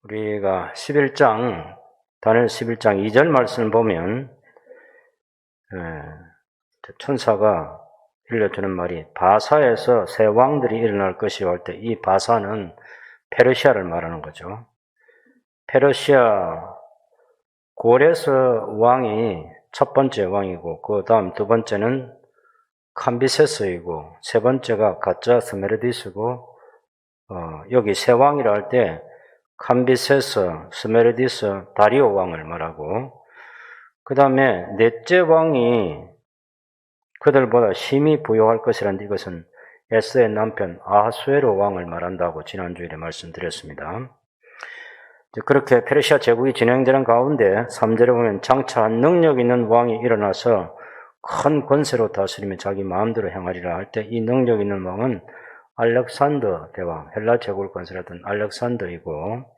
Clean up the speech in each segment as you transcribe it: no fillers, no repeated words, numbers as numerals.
우리가 11장, 다니엘 11장 2절 말씀을 보면 천사가 들려주는 말이 바사에서 새 왕들이 일어날 것이라고 할 때 이 바사는 페르시아를 말하는 거죠. 페르시아 고레스 왕이 첫 번째 왕이고 그 다음 두 번째는 캄비세스이고 세 번째가 가짜 스메르디스고 여기 세 왕이라 할 때 캄비세스, 스메르디스, 다리오 왕을 말하고 그 다음에 넷째 왕이 그들보다 심히 부요할 것이란데 이것은 에스의 남편 아하수에로 왕을 말한다고 지난주에 말씀드렸습니다. 그렇게 페르시아 제국이 진행되는 가운데 3절에 보면 장차 능력 있는 왕이 일어나서 큰 권세로 다스리며 자기 마음대로 행하리라 할 때 이 능력 있는 왕은 알렉산더 대왕, 헬라 제국을 건설했던 알렉산더이고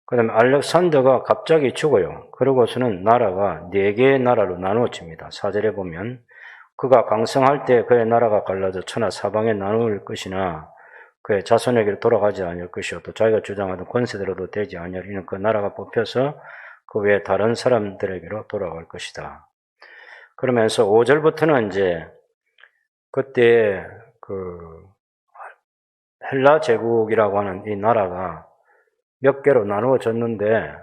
그 다음에 알렉산더가 갑자기 죽어요. 그러고서는 나라가 4개의 나라로 나누어집니다. 4절에 보면 그가 강성할 때 그의 나라가 갈라져 천하 사방에 나눌 것이나 그의 자손에게로 돌아가지 않을 것이요 또 자기가 주장하던 권세대로도 되지 않을 이는 그 나라가 뽑혀서 그 외에 다른 사람들에게로 돌아갈 것이다. 그러면서 5절부터는 이제 그때 그 헬라 제국이라고 하는 이 나라가 몇 개로 나누어졌는데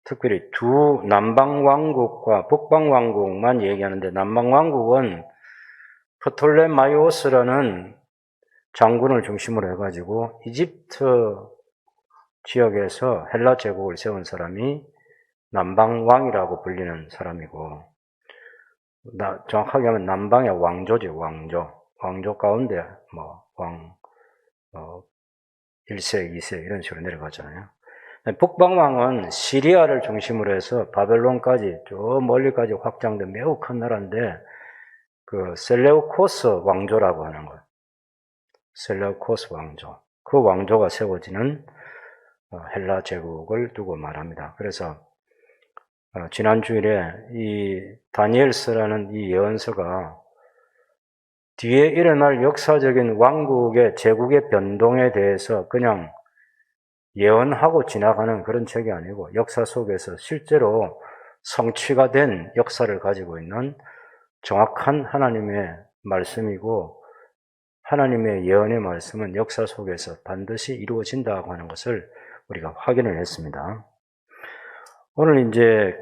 특별히 두 남방왕국과 북방왕국만 얘기하는데 남방왕국은 프톨레마이오스라는 장군을 중심으로 해가지고 이집트 지역에서 헬라 제국을 세운 사람이 남방왕이라고 불리는 사람이고 정확하게 하면 남방의 왕조지 왕조 가운데 왕 1세, 2세 이런 식으로 내려가잖아요. 북방왕은 시리아를 중심으로 해서 바벨론까지 저 멀리까지 확장된 매우 큰 나라인데 그 셀레우코스 왕조라고 하는 거예요. 셀레우코스 왕조. 그 왕조가 세워지는 헬라 제국을 두고 말합니다. 그래서 지난 주일에 이 다니엘서라는 이 예언서가 뒤에 일어날 역사적인 왕국의 제국의 변동에 대해서 그냥 예언하고 지나가는 그런 책이 아니고 역사 속에서 실제로 성취가 된 역사를 가지고 있는 정확한 하나님의 말씀이고 하나님의 예언의 말씀은 역사 속에서 반드시 이루어진다고 하는 것을 우리가 확인을 했습니다. 오늘 이제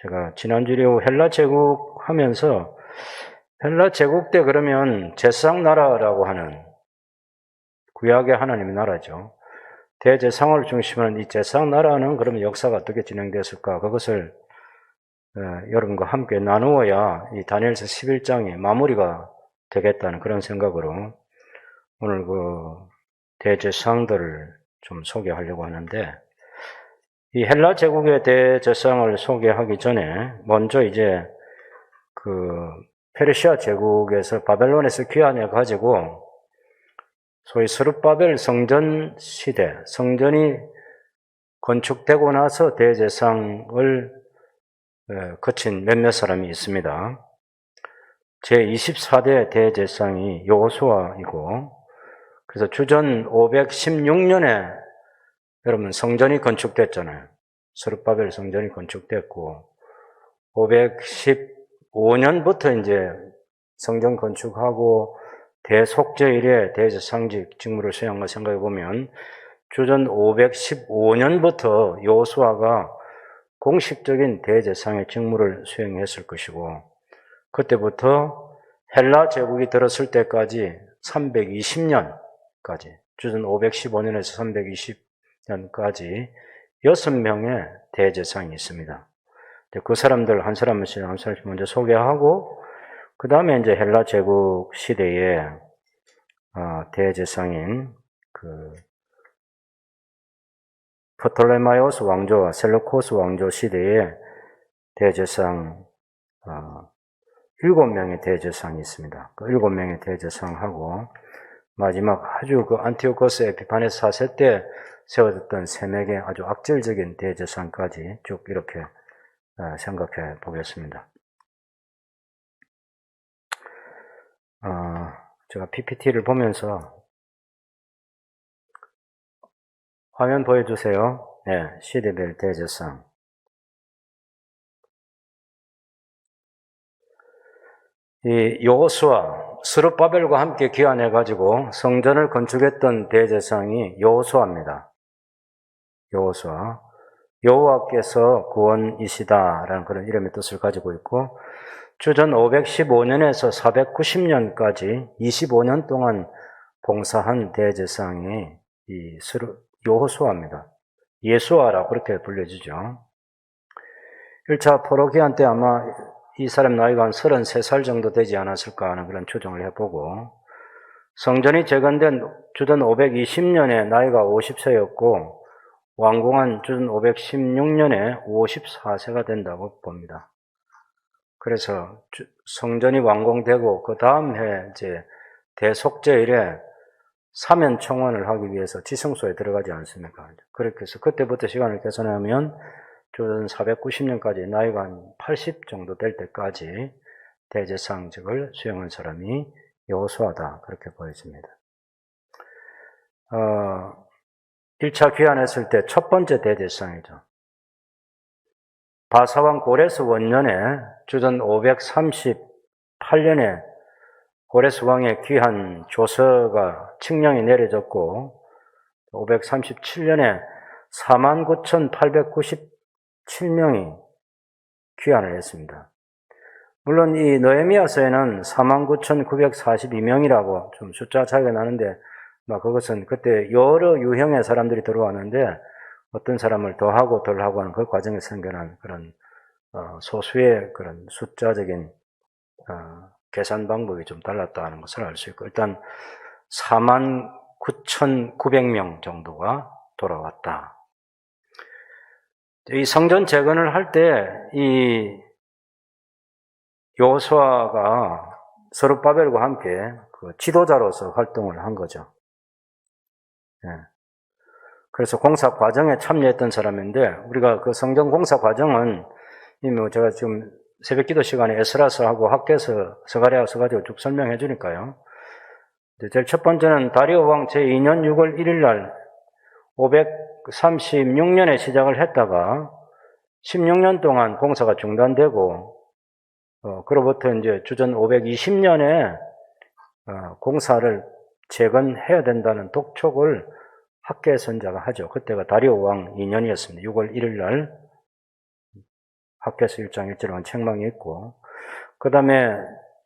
제가 지난주에 헬라 제국 하면서 헬라 제국 때 그러면 제사장 나라라고 하는 구약의 하나님의 나라죠. 대제사장을 중심으로 하는 이 제사장 나라는 그러면 역사가 어떻게 진행됐을까? 그것을 여러분과 함께 나누어야 이 다니엘서 11장이 마무리가 되겠다는 그런 생각으로 오늘 대제사장들을 좀 소개하려고 하는데 이 헬라 제국의 대제사장을 소개하기 전에 먼저 이제 페르시아 제국에서 바벨론에서 귀환해 가지고 소위 스룹바벨 성전 시대, 성전이 건축되고 나서 대제사장을 거친 몇몇 사람이 있습니다. 제24대 대제사장이 여호수아이고 그래서 주전 516년에 여러분 성전이 건축됐잖아요. 스룹바벨 성전이 건축됐고 515년부터 이제 성전 건축하고 대속죄 이래 대제사장직 직무를 수행한 걸 생각해 보면 주전 515년부터 여호수아가 공식적인 대제사장의 직무를 수행했을 것이고 그때부터 헬라 제국이 들었을 때까지 320년까지 주전 515년에서 320년까지 6명의 대제사장이 있습니다. 그 사람들 한 사람씩 먼저 소개하고 그 다음에 이제 헬라 제국 시대의 대제사장인 프톨레마이오스 왕조와 셀루코스 왕조 시대의 대제사장 7명의 대제사장이 있습니다. 그 7명의 대제사장하고 마지막 아주 안티오코스 에피파네스 4세 때 세워졌던 3명의 아주 악질적인 대제사장까지 쭉 이렇게 생각해 보겠습니다. 제가 PPT를 보면서 화면 보여주세요. 네, 시대별 대제상. 이 여호수아, 스룹바벨과 함께 귀환해가지고 성전을 건축했던 대제상이 여호수아입니다. 여호수아. 여호와께서 구원이시다라는 그런 이름의 뜻을 가지고 있고, 주전 515년에서 490년까지 25년 동안 봉사한 대제상이 이 여호수아입니다. 예수아라고 그렇게 불려지죠. 1차 포로기한 때 아마 이 사람 나이가 한 33살 정도 되지 않았을까 하는 그런 추정을 해보고, 성전이 재건된 주전 520년에 나이가 50세였고 완공한 주전 516년에 54세가 된다고 봅니다. 그래서 성전이 완공되고 그 다음 해 이제 대속죄일에 사면 청원을 하기 위해서 지성소에 들어가지 않습니까? 그렇게 해서 그때부터 시간을 계산하면 주전 490년까지 나이가 한 80 정도 될 때까지 대제상직을 수행한 사람이 여호수아다, 그렇게 보여집니다. 1차 귀환했을 때 첫 번째 대제상이죠. 바사왕 고레스 원년에 주전 538년에 고레스 왕의 귀환 조서가 칙령이 내려졌고 537년에 49,897명이 귀환을 했습니다. 물론 이 느헤미야서에는 49,942명이라고 좀 숫자 차이가 나는데 그것은 그때 여러 유형의 사람들이 들어왔는데 어떤 사람을 더하고 덜하고 하는 그 과정에서 생겨난 그런 소수의 그런 숫자적인 계산 방법이 좀 달랐다는 것을 알 수 있고, 일단 49,900명 정도가 돌아왔다. 이 성전 재건을 할 때 이 여호수아가 스룹바벨과 함께 그 지도자로서 활동을 한 거죠. 네. 그래서 공사 과정에 참여했던 사람인데, 우리가 그 성전 공사 과정은 이미 제가 지금 새벽 기도 시간에 에스라서하고 학개서, 스가랴서 가지고 쭉 설명해 주니까요. 제일 첫 번째는 다리오 왕 제2년 6월 1일 날 536년에 시작을 했다가 16년 동안 공사가 중단되고, 그로부터 이제 주전 520년에 공사를 재건해야 된다는 독촉을 학계 선자가 하죠. 그때가 다리오 왕 2년이었습니다. 6월 1일 날 학계서 1장 1절에 책망이 있고, 그 다음에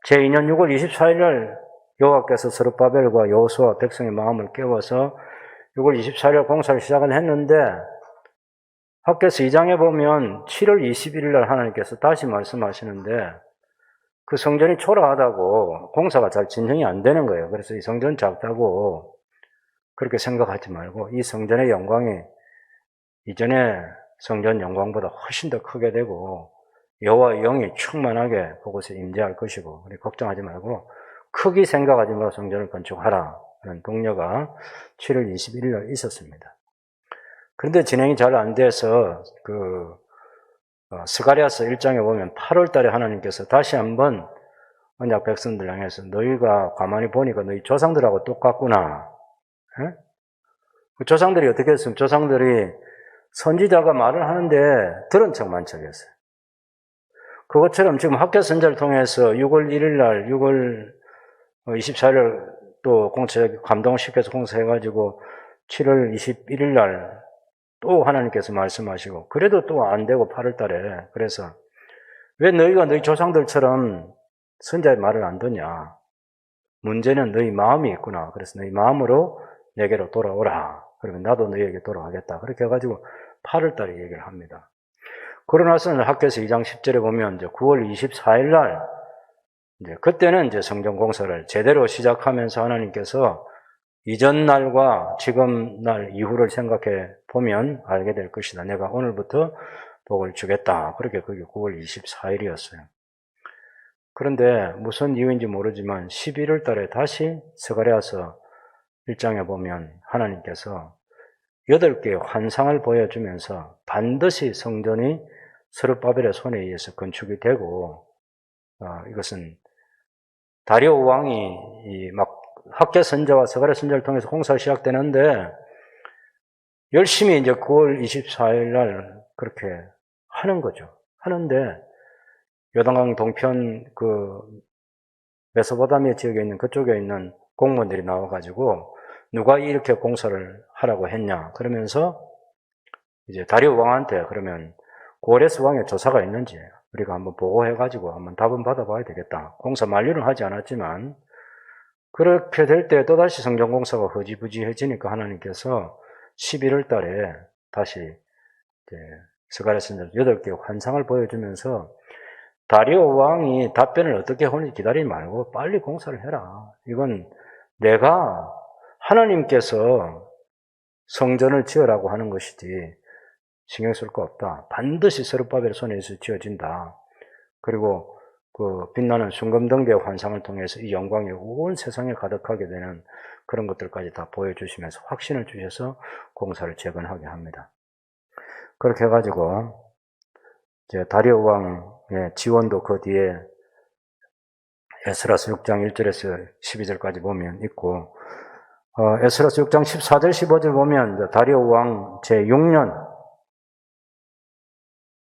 제2년 6월 24일 날 여호와께서 스룹바벨과 여호수아 백성의 마음을 깨워서 6월 24일 공사를 시작을 했는데, 학계서 2장에 보면 7월 21일 날 하나님께서 다시 말씀하시는데, 그 성전이 초라하다고 공사가 잘 진행이 안 되는 거예요. 그래서 이 성전 작다고 그렇게 생각하지 말고 이 성전의 영광이 이전에 성전 영광보다 훨씬 더 크게 되고 여호와의 영이 충만하게 그곳에 임재할 것이고, 우리 걱정하지 말고 크게 생각하지 말고 성전을 건축하라 하는 동료가 7월 21일 날 있었습니다. 그런데 진행이 잘 안 돼서 스가랴서 1장에 보면 8월 달에 하나님께서 다시 한번 언약 백성들 향해서 너희가 가만히 보니까 너희 조상들하고 똑같구나. 에? 그 조상들이 어떻게 했습니까? 조상들이 선지자가 말을 하는데 들은 척만 척했어요. 그것처럼 지금 학교 선자를 통해서 6월 1일 날, 6월 24일 또 감동시켜서 공사해가지고 7월 21일 날 또 하나님께서 말씀하시고, 그래도 또 안 되고 8월 달에, 그래서 왜 너희가 너희 조상들처럼 선자의 말을 안 듣냐? 문제는 너희 마음이 있구나. 그래서 너희 마음으로 내게로 돌아오라. 그러면 나도 너희에게 돌아가겠다. 그렇게 해가지고 8월 달에 얘기를 합니다. 그러고 나서는 학교에서 2장 10절에 보면 이제 9월 24일 날, 이제 그때는 이제 성전 공사를 제대로 시작하면서 하나님께서 이전 날과 지금 날 이후를 생각해 보면 알게 될 것이다. 내가 오늘부터 복을 주겠다. 그렇게 그게 9월 24일이었어요. 그런데 무슨 이유인지 모르지만 11월 달에 다시 스가랴서 1장에 보면 하나님께서 8개의 환상을 보여주면서 반드시 성전이 스룹바벨의 손에 의해서 건축이 되고, 이것은 다리오 왕이 막 학계 선자와 스가랴 선자를 통해서 공사가 시작되는데 열심히 이제 9월 24일 날 그렇게 하는 거죠. 하는데 요단강 동편 그 메소포타미아 지역에 있는 그쪽에 있는 공무원들이 나와가지고 누가 이렇게 공사를 하라고 했냐 그러면서 이제 다리오 왕한테 그러면 고레스 왕의 조사가 있는지 우리가 한번 보고해가지고 한번 답은 받아봐야 되겠다. 공사 만료는 하지 않았지만 그렇게 될 때 또다시 성전공사가 허지부지해지니까 하나님께서 11월 달에 다시 이제 스가랴 선지자 8개 환상을 보여주면서 다리오 왕이 답변을 어떻게 하는지 기다리지 말고 빨리 공사를 해라. 이건 내가 하나님께서 성전을 지으라고 하는 것이지 신경 쓸 거 없다. 반드시 스룹바벨 손에서 지어진다. 그리고 그 빛나는 순금등대의 환상을 통해서 이 영광이 온 세상에 가득하게 되는 그런 것들까지 다 보여주시면서 확신을 주셔서 공사를 재건하게 합니다. 그렇게 해가지고 이제 다리오 왕의 지원도 그 뒤에 에스라스 6장 1절에서 12절까지 보면 있고 에스라스 6장 14절 15절 보면 다리오 왕 제6년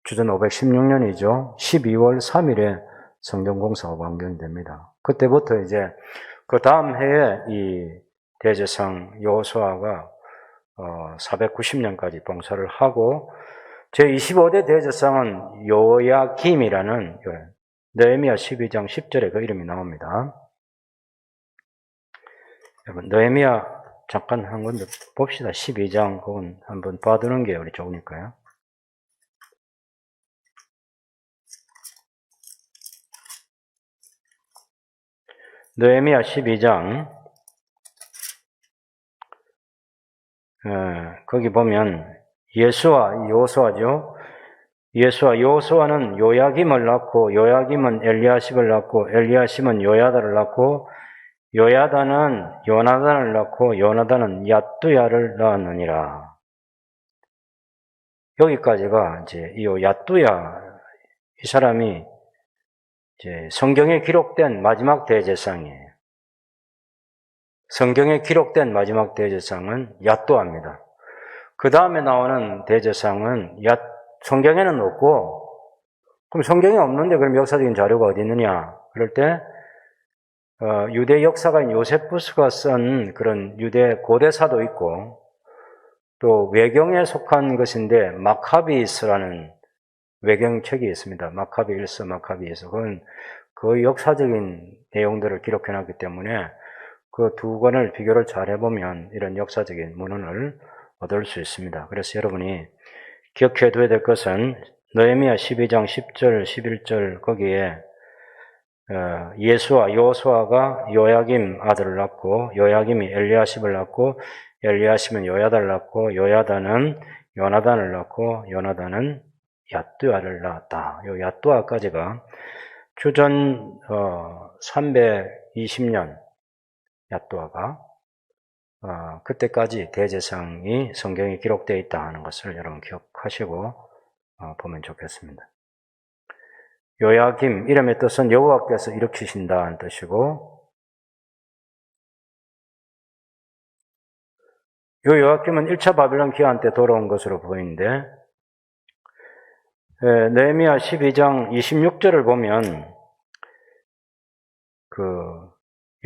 주전 516년이죠. 12월 3일에 성전공사가 완공됩니다. 그때부터 이제 그 다음 해에 이 대제상 여호수아가 490년까지 봉사를 하고 제25대 대제상은 요야김이라는 느헤미야 12장 10절에 그 이름이 나옵니다. 여러분 느헤미야 잠깐 한 건 봅시다. 12장 그건 한번 봐두는 게 우리 좋으니까요. 느헤미야 12장 거기 보면 예수와 여호수아죠. 예수와 여호수아는 요야김을 낳고 요야김은 엘리야십을 낳고 엘리야십은 요야다를 낳고 요야다는 요나단을 낳고 요나단은 얏두야를 낳았느니라. 여기까지가 이제 이 얏두야 이 사람이 이제 성경에 기록된 마지막 대제사장이에요. 성경에 기록된 마지막 대제사장은 얏두야입니다. 그 다음에 나오는 대제사장은 성경에는 없고, 그럼 성경에 없는데 그럼 역사적인 자료가 어디 있느냐? 그럴 때 유대 역사가인 요세푸스가 쓴 그런 유대 고대사도 있고, 또 외경에 속한 것인데 마카비스라는 외경책이 있습니다. 마카비 1서, 마카비 2서. 그건 그 역사적인 내용들을 기록해놨기 때문에 그 두 권을 비교를 잘 해보면 이런 역사적인 문헌을 얻을 수 있습니다. 그래서 여러분이 기억해둬야 될 것은 느헤미야 12장 10절, 11절 거기에 예수와 여호수아가 요야김 아들을 낳고 요야김이 엘리야십을 낳고 엘리야십은 요야다를 낳고 요야다는 요나단을 낳고 요나단은 얏두야를 낳았다. 요 얏두야까지가 주전 320년 얏두야가 그때까지 대제사장이 성경에 기록되어 있다 하는 것을 여러분 기억하시고 보면 좋겠습니다. 요야김 이름의 뜻은 여호와께서 일으키신다는 뜻이고 요 요야김은 1차 바빌론 기한 때 돌아온 것으로 보이는데 느헤미야 12장 26절을 보면 그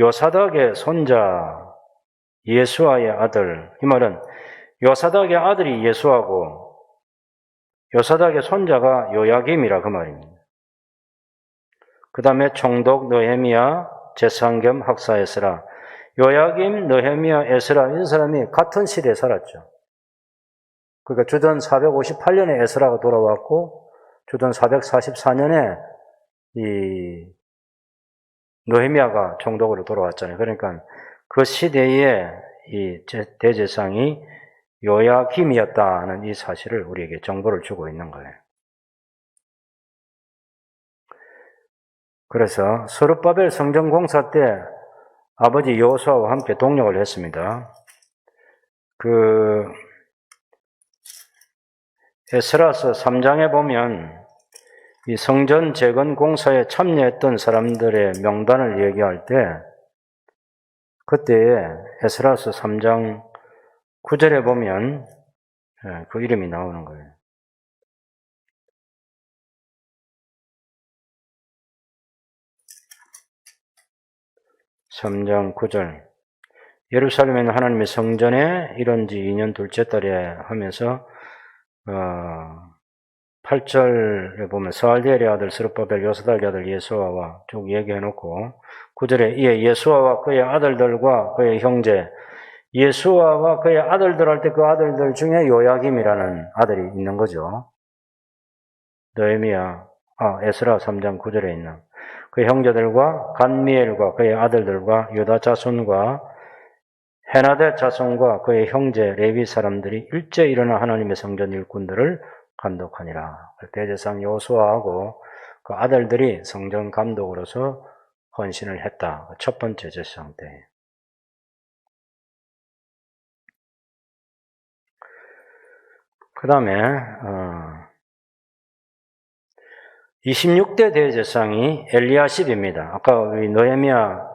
요사닥의 손자 예수아의 아들, 이 말은 요사닥의 아들이 예수아고 요사닥의 손자가 요야김이라 그 말입니다. 그 다음에 총독 느헤미야, 제사장 학사 에스라, 요야김, 느헤미야, 에스라 이 사람이 같은 시대에 살았죠. 그러니까 주전 458년에 에스라가 돌아왔고 주전 444년에 이 느헤미야가 총독으로 돌아왔잖아요. 그러니까 그 시대에 이 대제사장이 요야김이었다는 이 사실을 우리에게 정보를 주고 있는 거예요. 그래서 스룹바벨 성전 공사 때 아버지 여호수아와 함께 동력을 했습니다. 그 에스라서 3장에 보면 이 성전 재건 공사에 참여했던 사람들의 명단을 얘기할 때 그때에 에스라서 3장 9절에 보면 예, 그 이름이 나오는 거예요. 3장 9절. 예루살렘에는 하나님의 성전에 이런 지 2년 둘째 달에 하면서 8절에 보면 스알디엘의 아들 스룹바벨 요사닥의 아들 예수아와 쭉 얘기해놓고 9절에 이에 예수아와 그의 아들들과 그의 형제 예수아와 그의 아들들 할 때 그 아들들 중에 요야김이라는 아들이 있는 거죠. 느헤미야, 에스라 3장 9절에 있는 그 형제들과 간미엘과 그의 아들들과 유다 자손과 헤나데 자손과 그의 형제 레위 사람들이 일제 일어나 하나님의 성전 일꾼들을 감독하니라. 대제사장 여호수아하고 그 아들들이 성전 감독으로서 헌신을 했다. 첫 번째 제사장 때. 그 다음에 26대 대제사장이 엘리야십입니다. 아까 우리 느헤미야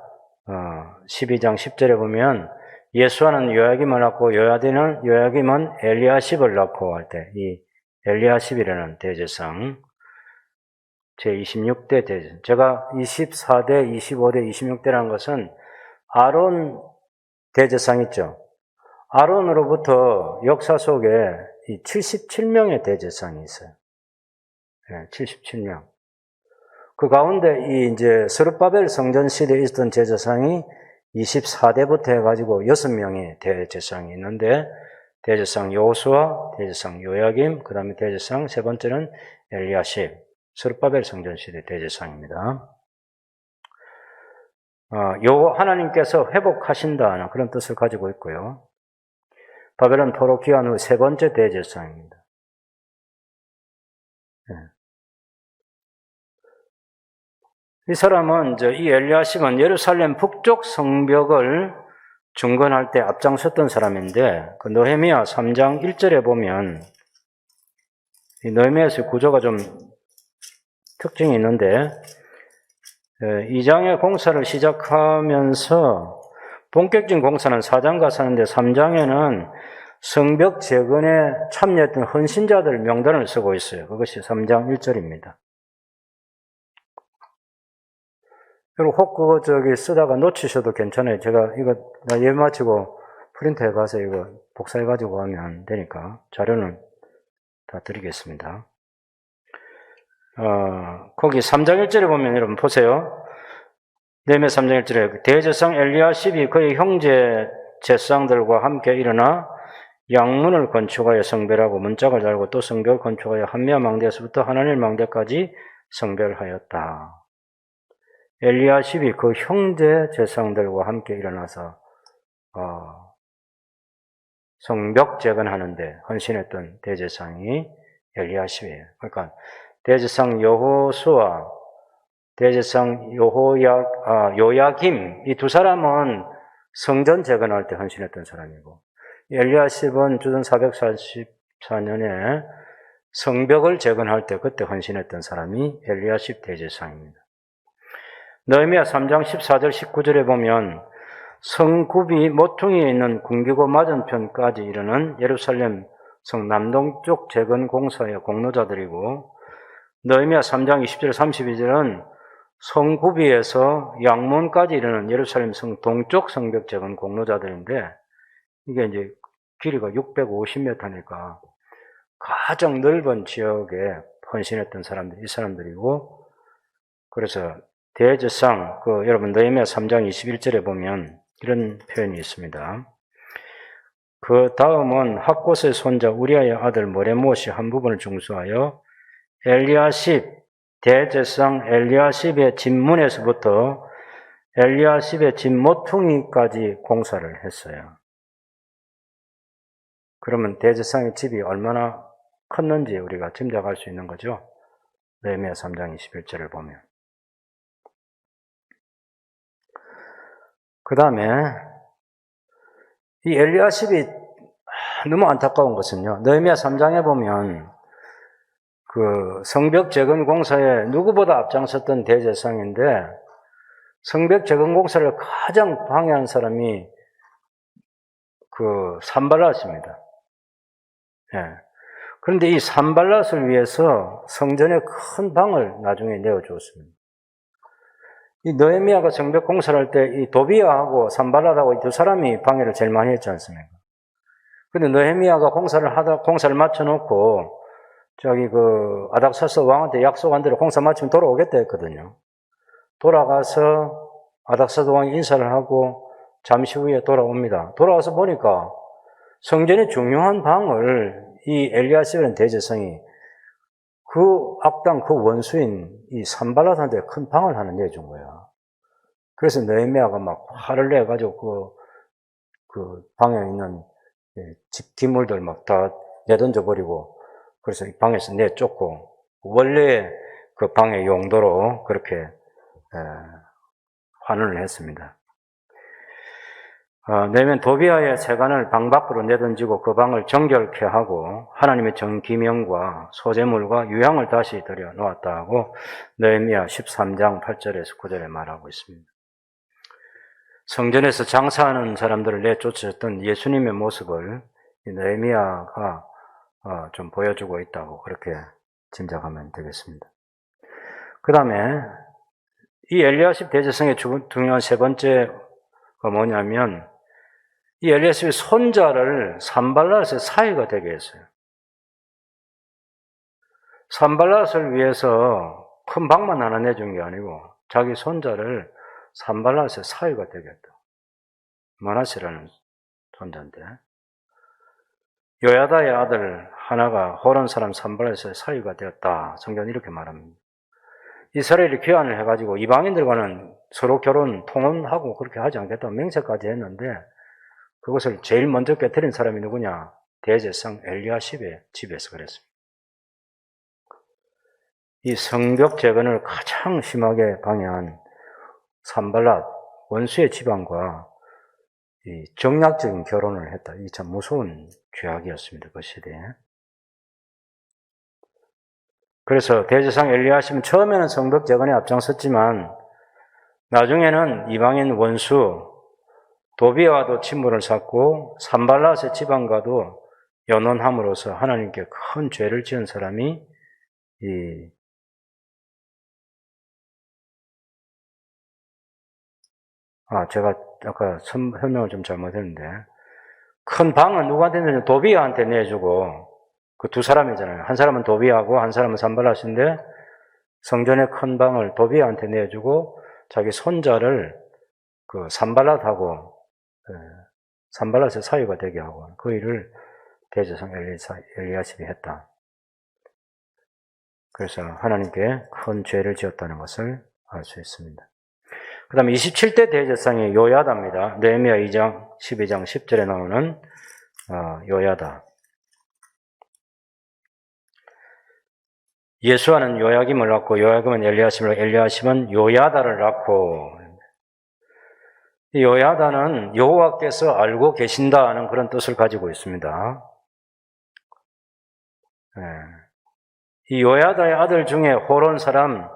12장 10절에 보면 예수아는 요야김을 낳고 요야김은 엘리야십을 낳고 할 때 이 엘리야십이라는 대제사장 제26대 대제사장, 제가 24대, 25대, 26대라는 것은 아론 대제사장 있죠. 아론으로부터 역사 속에 이 77명의 대제사장이 있어요. 네, 77명. 그 가운데 이 이제 스룹바벨 성전 시대에 있었던 제사장이 24대부터 해가지고 6명의 대제사장이 있는데, 대제사장 여호수아, 대제사장 요야김, 그 다음에 대제사장 세 번째는 엘리야십, 스룹바벨 성전 시대 대제사장입니다. 하나님께서 회복하신다는 그런 뜻을 가지고 있고요. 바벨론 포로 귀환 후 세 번째 대제사장입니다. 네. 이 사람은 이 엘리야십은 예루살렘 북쪽 성벽을 중건할 때 앞장섰던 사람인데, 그 느헤미야 3장 1절에 보면 이 느헤미야의 구조가 좀 특징이 있는데, 2장의 공사를 시작하면서 본격적인 공사는 4장과 사는데 3장에는 성벽 재건에 참여했던 헌신자들 명단을 쓰고 있어요. 그것이 3장 1절입니다. 그리고 혹 그거 쓰다가 놓치셔도 괜찮아요. 제가 이거 예배 마치고 프린트해 가서 이거 복사해 가지고 하면 되니까 자료는 다 드리겠습니다. 거기 3장 1절에 보면 여러분 보세요. 느헤미야 3장 1절에 대제사장 엘리야십이 그의 형제 제사장들과 함께 일어나 양문을 건축하여 성별하고 문짝을 달고 또 성벽을 건축하여 한미야 망대에서부터 하나닐 망대까지 성별하였다. 엘리야십이 그 형제 제사장들과 함께 일어나서 성벽 재건하는데 헌신했던 대제사장이 엘리야십이에요. 그러니까 대제사장 여호수아, 대제사장 요야김 이 두 사람은 성전 재건할 때 헌신했던 사람이고, 엘리야십은 주전 444년에 성벽을 재건할 때 그때 헌신했던 사람이 엘리야십 대제사장입니다. 느헤미야 3장 14절 19절에 보면 성굽이 모퉁이에 있는 궁기고 맞은편까지 이르는 예루살렘 성 남동쪽 재건 공사의 공로자들이고, 느헤미야 3장 20절 32절은 성굽이에서 양문까지 이르는 예루살렘 성 동쪽 성벽 재건 공로자들인데, 이게 이제 길이가 650m니까 가장 넓은 지역에 헌신했던 사람들이 이 사람들이고, 그래서 대제사장, 여러분 느헤미야 3장 21절에 보면 이런 표현이 있습니다. 그 다음은 학곳의 손자 우리아의 아들 모레못이 한 부분을 중수하여 엘리야십, 대제사장 엘리야십의 집문에서부터 엘리야십의 집 모퉁이까지 공사를 했어요. 그러면 대제사장의 집이 얼마나 컸는지 우리가 짐작할 수 있는 거죠. 느헤미야 3장 21절을 보면. 그 다음에 이 엘리야십이 너무 안타까운 것은요, 느헤미야 3장에 보면 그 성벽 재건 공사에 누구보다 앞장섰던 대제사장인데, 성벽 재건 공사를 가장 방해한 사람이 산발랏입니다. 예. 그런데 이 산발랏을 위해서 성전에 큰 방을 나중에 내어주었습니다. 이 느헤미야가 성벽 공사를 할 때 이 도비야하고 산발랏하고 이 두 사람이 방해를 제일 많이 했지 않습니까? 근데 느헤미야가 공사를 마쳐놓고 아닥사스 왕한테 약속한 대로 공사 마치면 돌아오겠다 했거든요. 돌아가서 아닥사스 왕이 인사를 하고 잠시 후에 돌아옵니다. 돌아와서 보니까 성전의 중요한 방을 이 엘리야십이라는 대제사장이 그 악당 그 원수인 이 산발랏한테 큰 방을 하나 내준 거야. 그래서 느헤미야가 막 화를 내가지고 그 방에 있는 집 기물들 막 다 내던져 버리고 그래서 이 방에서 내쫓고 원래 그 방의 용도로 그렇게 환원을 했습니다. 내면 도비야의 세관을 방 밖으로 내던지고 그 방을 정결케 하고 하나님의 정기명과 소재물과 유향을 다시 들여 놓았다 하고 느헤미야 13장 8절에서 9절에 말하고 있습니다. 성전에서 장사하는 사람들을 내쫓으셨던 예수님의 모습을 느헤미야가 좀 보여주고 있다고 그렇게 짐작하면 되겠습니다. 그 다음에 이 엘리야십 대제사장의 중요한 세 번째가 뭐냐면 이 엘리야십의 손자를 산발랏의 사위가 되게 했어요. 산발랏을 위해서 큰 방만 하나 내준 게 아니고 자기 손자를 산발랏의 사위가 되게 했다. 므낫세라는 손자인데 요야다의 아들 하나가 호론 사람 산발랏의 사위가 되었다. 성경은 이렇게 말합니다. 이스라엘이 귀환을 해가지고 이방인들과는 서로 결혼, 통혼하고 그렇게 하지 않겠다고 맹세까지 했는데 그것을 제일 먼저 깨뜨린 사람이 누구냐? 대제사장 엘리야십의 집에서 그랬습니다. 이 성벽 재건을 가장 심하게 방해한 산발랏 원수의 집안과 이 정략적인 결혼을 했다. 이 참 무서운 죄악이었습니다. 그 시대에. 그래서 대제사장 엘리야십은 처음에는 성벽 재건에 앞장섰지만 나중에는 이방인 원수 도비야와도 친분을 쌓고 산발랏의 집안과도 연혼함으로써 하나님께 큰 죄를 지은 사람이 제가 아까 설명을 좀 잘못했는데 큰 방은 누구한테 내주냐? 도비야한테 내주고 그 두 사람이잖아요. 한 사람은 도비야하고 한 사람은 산발랏인데 성전의 큰 방을 도비야한테 내주고 자기 손자를 그 산발랏의 사위가 되게 하고 그 일을 대제사장 엘리야십이 했다. 그래서 하나님께 큰 죄를 지었다는 것을 알 수 있습니다. 그 다음에 27대 대제사장이 요야다입니다. 느헤미야 2장 12장 10절에 나오는 요야다. 예수아는 요야김을 낳고 요야김은 엘리야십을 엘리야십은 요야다를 낳고 이 요야다는 여호와께서 알고 계신다는 그런 뜻을 가지고 있습니다. 이 요야다의 아들 중에 호론 사람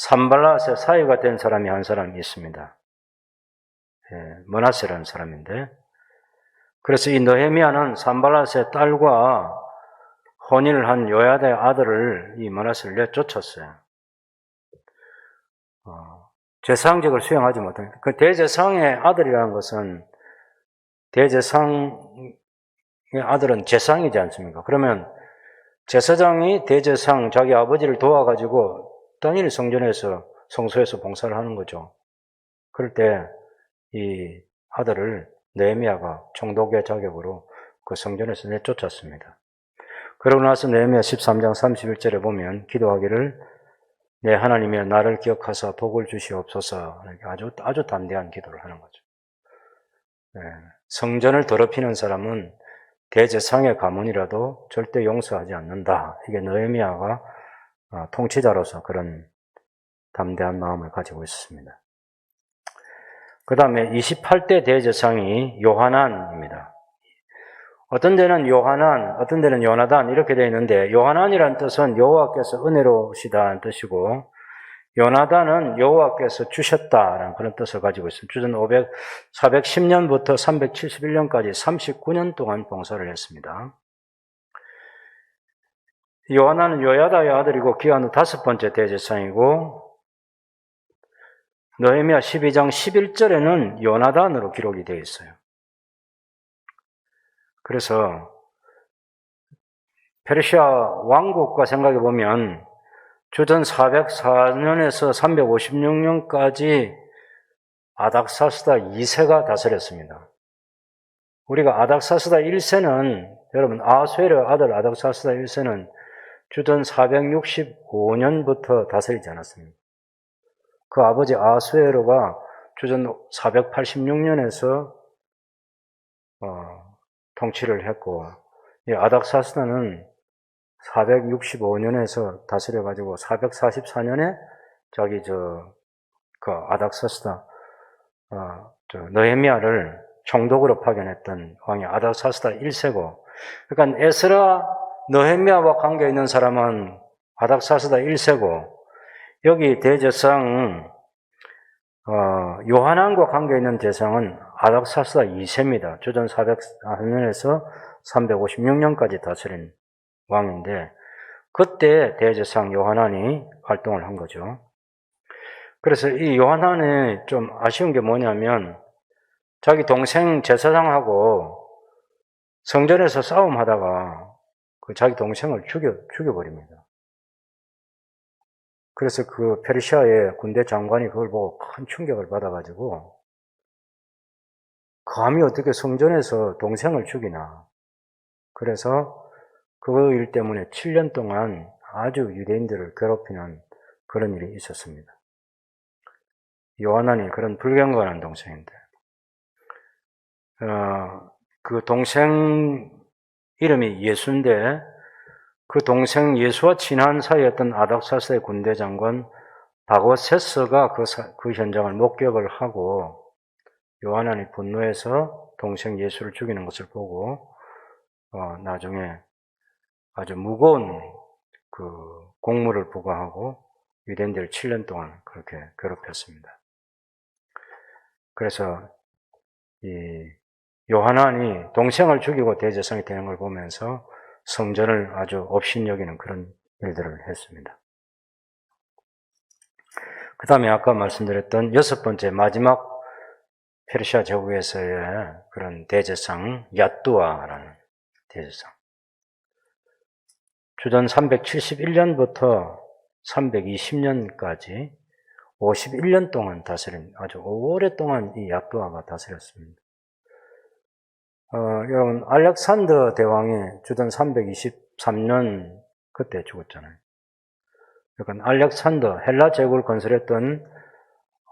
산발랏의 사위가 된 사람이 한 사람이 있습니다. 므낫세라는 사람인데 그래서 이 느헤미야는 산발랏의 딸과 혼인을 한 요야다의 아들을 이 므낫세를 내쫓았어요. 제사장직을 수행하지 못한 그 대제사장의 아들이라는 것은 대제사장의 아들은 제사장이지 않습니까? 그러면 제사장이 대제사장 자기 아버지를 도와가지고 당연히 성소에서 봉사를 하는 거죠. 그럴 때 이 아들을 느헤미야가 총독의 자격으로 그 성전에서 내쫓았습니다. 그러고 나서 느헤미야 13장 31절에 보면 기도하기를 내 하나님이여 나를 기억하사 복을 주시옵소서 아주 담대한 기도를 하는 거죠. 성전을 더럽히는 사람은 대제사장의 가문이라도 절대 용서하지 않는다. 이게 느헤미야가 통치자로서 그런 담대한 마음을 가지고 있었습니다. 그 다음에 28대 대제사장이 요하난입니다. 어떤 데는 요하난, 어떤 데는 요나단 이렇게 되어 있는데 요하난이라는 뜻은 여호와께서 은혜로우시다는 뜻이고 요나단은 여호와께서 주셨다라는 그런 뜻을 가지고 있습니다. 주전 410년부터 371년까지 39년 동안 봉사를 했습니다. 요하나는 요야다의 아들이고 기한 후 5번째 대제사장이고, 느헤미야 12장 11절에는 요나단으로 기록이 되어 있어요. 그래서 페르시아 왕국과 생각해 보면 주전 404년에서 356년까지 아닥사스다 2세가 다스렸습니다. 우리가 아닥사스다 1세는, 여러분, 아수에르 아들 아닥사스다 1세는 주전 465년부터 다스리지 않았습니다. 그 아버지 아수에르가 주전 486년에서 통치를 했고, 이 아닥사스다는 465년에서 다스려가지고 444년에 자기 아닥사스다 느헤미야를 총독으로 파견했던 왕이 아닥사스다 1세고, 그러니까 에스라 느헤미야와 관계 있는 사람은 아닥사스다 1세고, 여기 대제사장 요하난과 관계 있는 대상은 아닥사스다 2세입니다. 주전 404년에서 356년까지 다스린 왕인데, 그때 대제사장 요하난이 활동을 한 거죠. 그래서 이 요하난이 좀 아쉬운 게 뭐냐면, 자기 동생 제사장하고 성전에서 싸움하다가 자기 동생을 죽여버립니다. 그래서 그 페르시아의 군대 장관이 그걸 보고 큰 충격을 받아가지고, 감히 어떻게 성전에서 동생을 죽이나. 그래서 그 일 때문에 7년 동안 아주 유대인들을 괴롭히는 그런 일이 있었습니다. 요하난이 그런 불경건한 동생인데, 그 동생 이름이 예수인데, 그 동생 예수와 친한 사이였던 아닥사스의 군대 장관 바고세스가 그 현장을 목격을 하고, 요하난이 분노해서 동생 예수를 죽이는 것을 보고, 나중에 아주 무거운 그 공물을 부과하고 유대인들을 7년 동안 그렇게 괴롭혔습니다. 그래서 이 요하난이 동생을 죽이고 대제사장이 되는 걸 보면서 성전을 아주 업신여기는 그런 일들을 했습니다. 그 다음에 아까 말씀드렸던 6번째 마지막 페르시아 제국에서의 그런 대제사장 얏두아라는 대제사장. 주전 371년부터 320년까지 51년 동안 다스린, 아주 오랫동안 이 얏두아가 다스렸습니다. 여러분, 알렉산더 대왕이 주전 323년 그때 죽었잖아요. 그러니까 알렉산더, 헬라 제국을 건설했던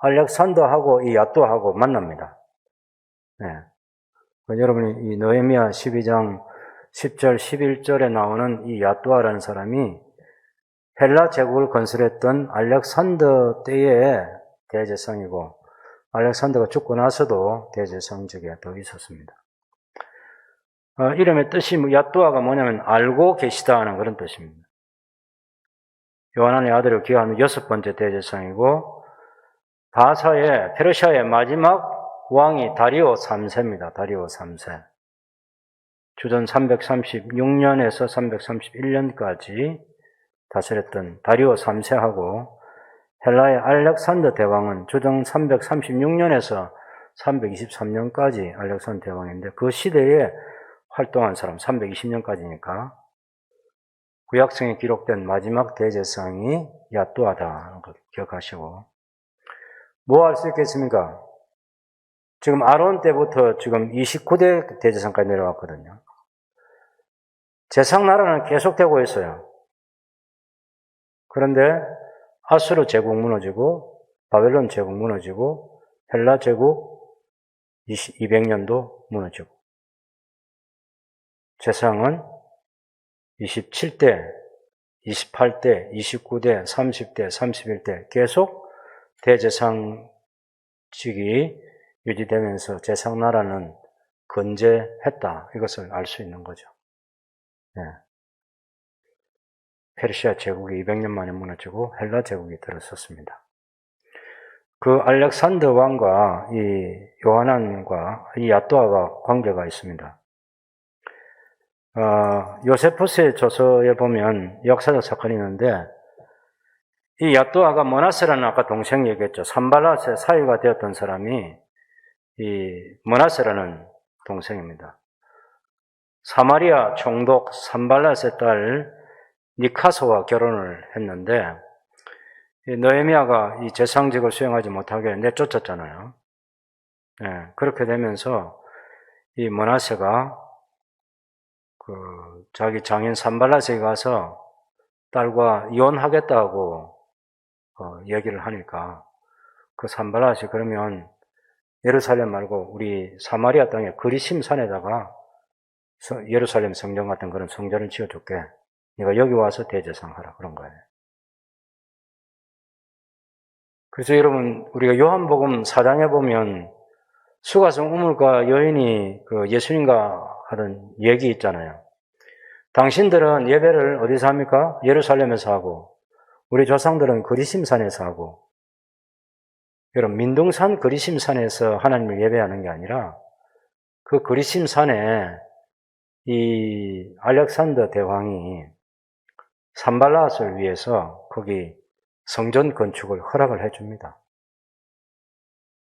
알렉산더하고 이 얏두아하고 만납니다. 네. 여러분이 이 느헤미야 12장 10절, 11절에 나오는 이 얏두아라는 사람이 헬라 제국을 건설했던 알렉산더 때의 대제사장이고, 알렉산더가 죽고 나서도 대제사장직에 더 있었습니다. 이름의 뜻이 얏두아가 뭐냐면 알고 계시다 하는 그런 뜻입니다. 요하난의 아들을 기한 후 6번째 대제사장이고, 페르시아의 마지막 왕이 다리오 3세입니다. 다리오 3세. 주전 336년에서 331년까지 다스렸던 다리오 3세하고, 헬라의 알렉산더 대왕은 주전 336년에서 323년까지 알렉산더 대왕인데, 그 시대에 활동한 사람 320년까지니까 구약성에 기록된 마지막 대제사장이 얏두아다. 기억하시고, 뭐 할 수 있겠습니까? 지금 아론 때부터 지금 29대 대제사장까지 내려왔거든요. 제상 나라는 계속되고 있어요. 그런데 아수르 제국 무너지고, 바벨론 제국 무너지고, 헬라 제국 200년도 무너지고, 제상은 27대, 28대, 29대, 30대, 31대 계속 대제상직이 유지되면서 제상나라는 건재했다. 이것을 알 수 있는 거죠. 네. 페르시아 제국이 200년 만에 무너지고 헬라 제국이 들어섰습니다. 그 알렉산더 왕과 이 요하난과 이 얏두아가 관계가 있습니다. 요세푸스의 저서에 보면 역사적 사건이 있는데, 이 야뚜아가 므낫세라는 아까 동생 얘기했죠. 산발랏의 사위가 되었던 사람이 이 므낫세라는 동생입니다. 사마리아 총독 산발랏의 딸 니카소와 결혼을 했는데, 느헤미야가 이 제상직을 수행하지 못하게 내쫓았잖아요. 네, 그렇게 되면서 이 므낫세가 자기 장인 산발랏에게 가서 딸과 이혼하겠다고 얘기를 하니까 그 산발랏이 그러면 예루살렘 말고 우리 사마리아 땅에 그리심 산에다가 예루살렘 성전 같은 그런 성전을 지어줄게. 네가 여기 와서 대제사장하라 그런 거예요. 그래서 여러분 우리가 요한복음 4장에 보면 수가성 우물가 여인이 그 예수님과 하던 얘기 있잖아요. 당신들은 예배를 어디서 합니까? 예루살렘에서 하고 우리 조상들은 그리심산에서 하고. 여러분 민둥산 그리심산에서 하나님을 예배하는 게 아니라 그 그리심산에 이 알렉산더 대왕이 산발랏을 위해서 거기 성전 건축을 허락을 해줍니다.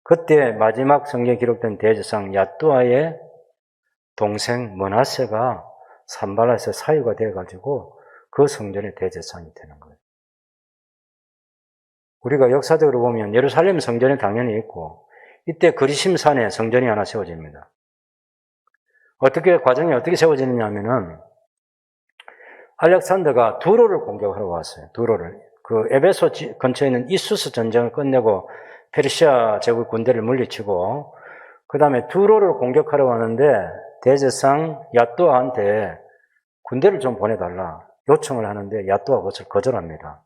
그때 마지막 성경에 기록된 대제사장 야뚜아의 동생 므낫세가 산발랏의 사위가 되어가지고 그 성전의 대제사장이 되는 거예요. 우리가 역사적으로 보면 예루살렘 성전이 당연히 있고 이때 그리심산에 성전이 하나 세워집니다. 과정이 어떻게 세워지느냐 하면은 알렉산더가 두로를 공격하러 왔어요. 두로를. 그 에베소 근처에 있는 이수스 전쟁을 끝내고 페르시아 제국 군대를 물리치고 그 다음에 두로를 공격하러 왔는데 대제사장 야뚜아한테 군대를 좀 보내달라 요청을 하는데 야뚜아가 그것을 거절합니다.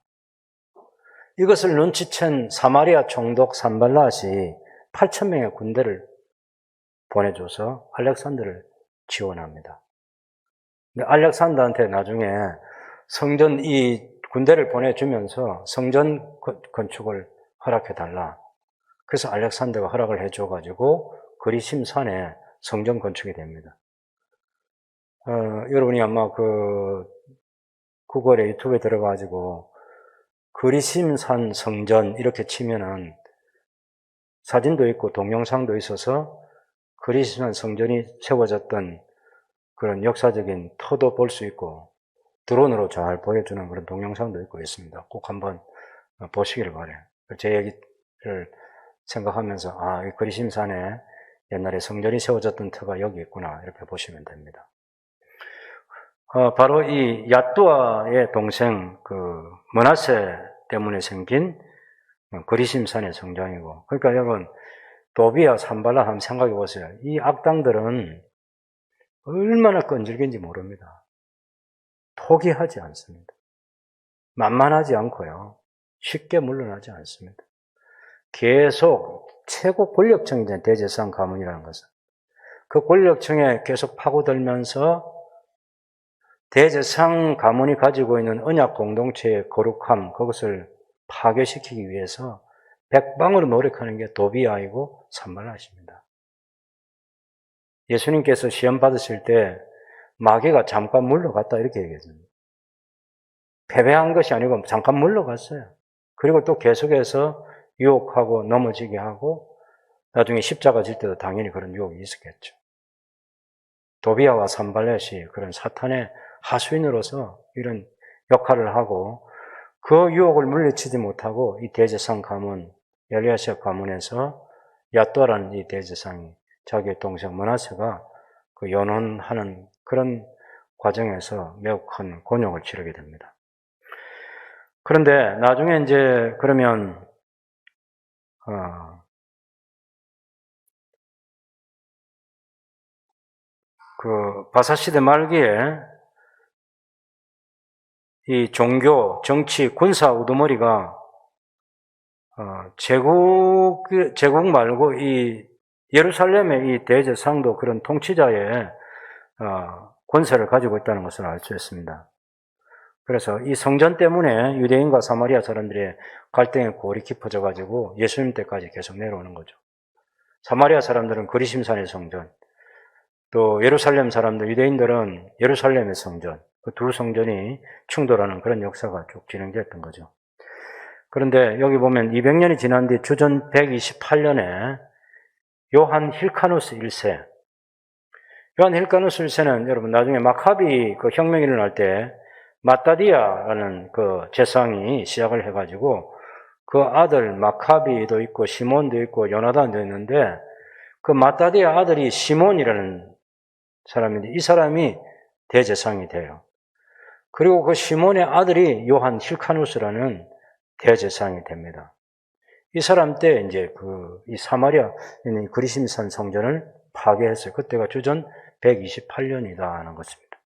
이것을 눈치챈 사마리아 총독 산발랏이 8,000명의 군대를 보내줘서 알렉산더를 지원합니다. 근데 알렉산더한테 나중에 이 군대를 보내주면서 성전 건축을 허락해달라. 그래서 알렉산더가 허락을 해줘가지고 그리심산에 성전 건축이 됩니다. 여러분이 아마 구글에 유튜브에 들어가가지고 그리심산 성전 이렇게 치면은 사진도 있고 동영상도 있어서 그리심산 성전이 세워졌던 그런 역사적인 터도 볼 수 있고 드론으로 잘 보여주는 그런 동영상도 있고 있습니다. 꼭 한번 보시기를 바라요. 제 얘기를 생각하면서 이 그리심산에 옛날에 성전이 세워졌던 터가 여기 있구나 이렇게 보시면 됩니다. 바로 이 야뚜아의 동생 므낫세 때문에 생긴 그리심산의 성전이고, 그러니까 여러분 도비야 산발랏 한번 생각해 보세요. 이 악당들은 얼마나 끈질긴지 모릅니다. 포기하지 않습니다. 만만하지 않고요. 쉽게 물러나지 않습니다. 계속 최고 권력층이잖아요. 대제사장 가문이라는 것은. 그 권력층에 계속 파고들면서 대제사장 가문이 가지고 있는 언약 공동체의 거룩함, 그것을 파괴시키기 위해서 백방으로 노력하는 게 도비야이고 산발랏입니다. 예수님께서 시험 받으실 때 마귀가 잠깐 물러갔다 이렇게 얘기했습니다. 패배한 것이 아니고 잠깐 물러갔어요. 그리고 또 계속해서 유혹하고 넘어지게 하고 나중에 십자가 질 때도 당연히 그런 유혹이 있었겠죠. 도비야와 산발렛이 그런 사탄의 하수인으로서 이런 역할을 하고 그 유혹을 물리치지 못하고 이 대제사장 가문, 엘리야시아 가문에서 야뚜아라는 이 대제사장이 자기의 동생 므낫세가 그 연혼하는 그런 과정에서 매우 큰 곤욕을 치르게 됩니다. 그런데 나중에 이제 그러면 그 바사 시대 말기에 이 종교, 정치, 군사 우두머리가 제국 말고 이 예루살렘의 이 대제사장도 그런 통치자의 권세를 가지고 있다는 것을 알 수 있습니다. 그래서 이 성전 때문에 유대인과 사마리아 사람들의 갈등의 골이 깊어져 가지고 예수님 때까지 계속 내려오는 거죠. 사마리아 사람들은 그리심산의 성전, 또 예루살렘 사람들, 유대인들은 예루살렘의 성전, 그 두 성전이 충돌하는 그런 역사가 쭉 진행됐던 거죠. 그런데 여기 보면 200년이 지난 뒤 주전 128년에 요한 힐카누스 1세. 요한 힐카누스 1세는 여러분 나중에 마카비 그 혁명이 일어날 때 마따디아라는 그 제사장이 시작을 해가지고 그 아들 마카비도 있고 시몬도 있고 요나단도 있는데 그 마따디아 아들이 시몬이라는 사람인데 이 사람이 대제사장이 돼요. 그리고 그 시몬의 아들이 요한 힐카누스라는 대제사장이 됩니다. 이 사람 때 이제 이 사마리아 있는 그리심산 성전을 파괴했어요. 그때가 주전 128년이다 하는 것입니다.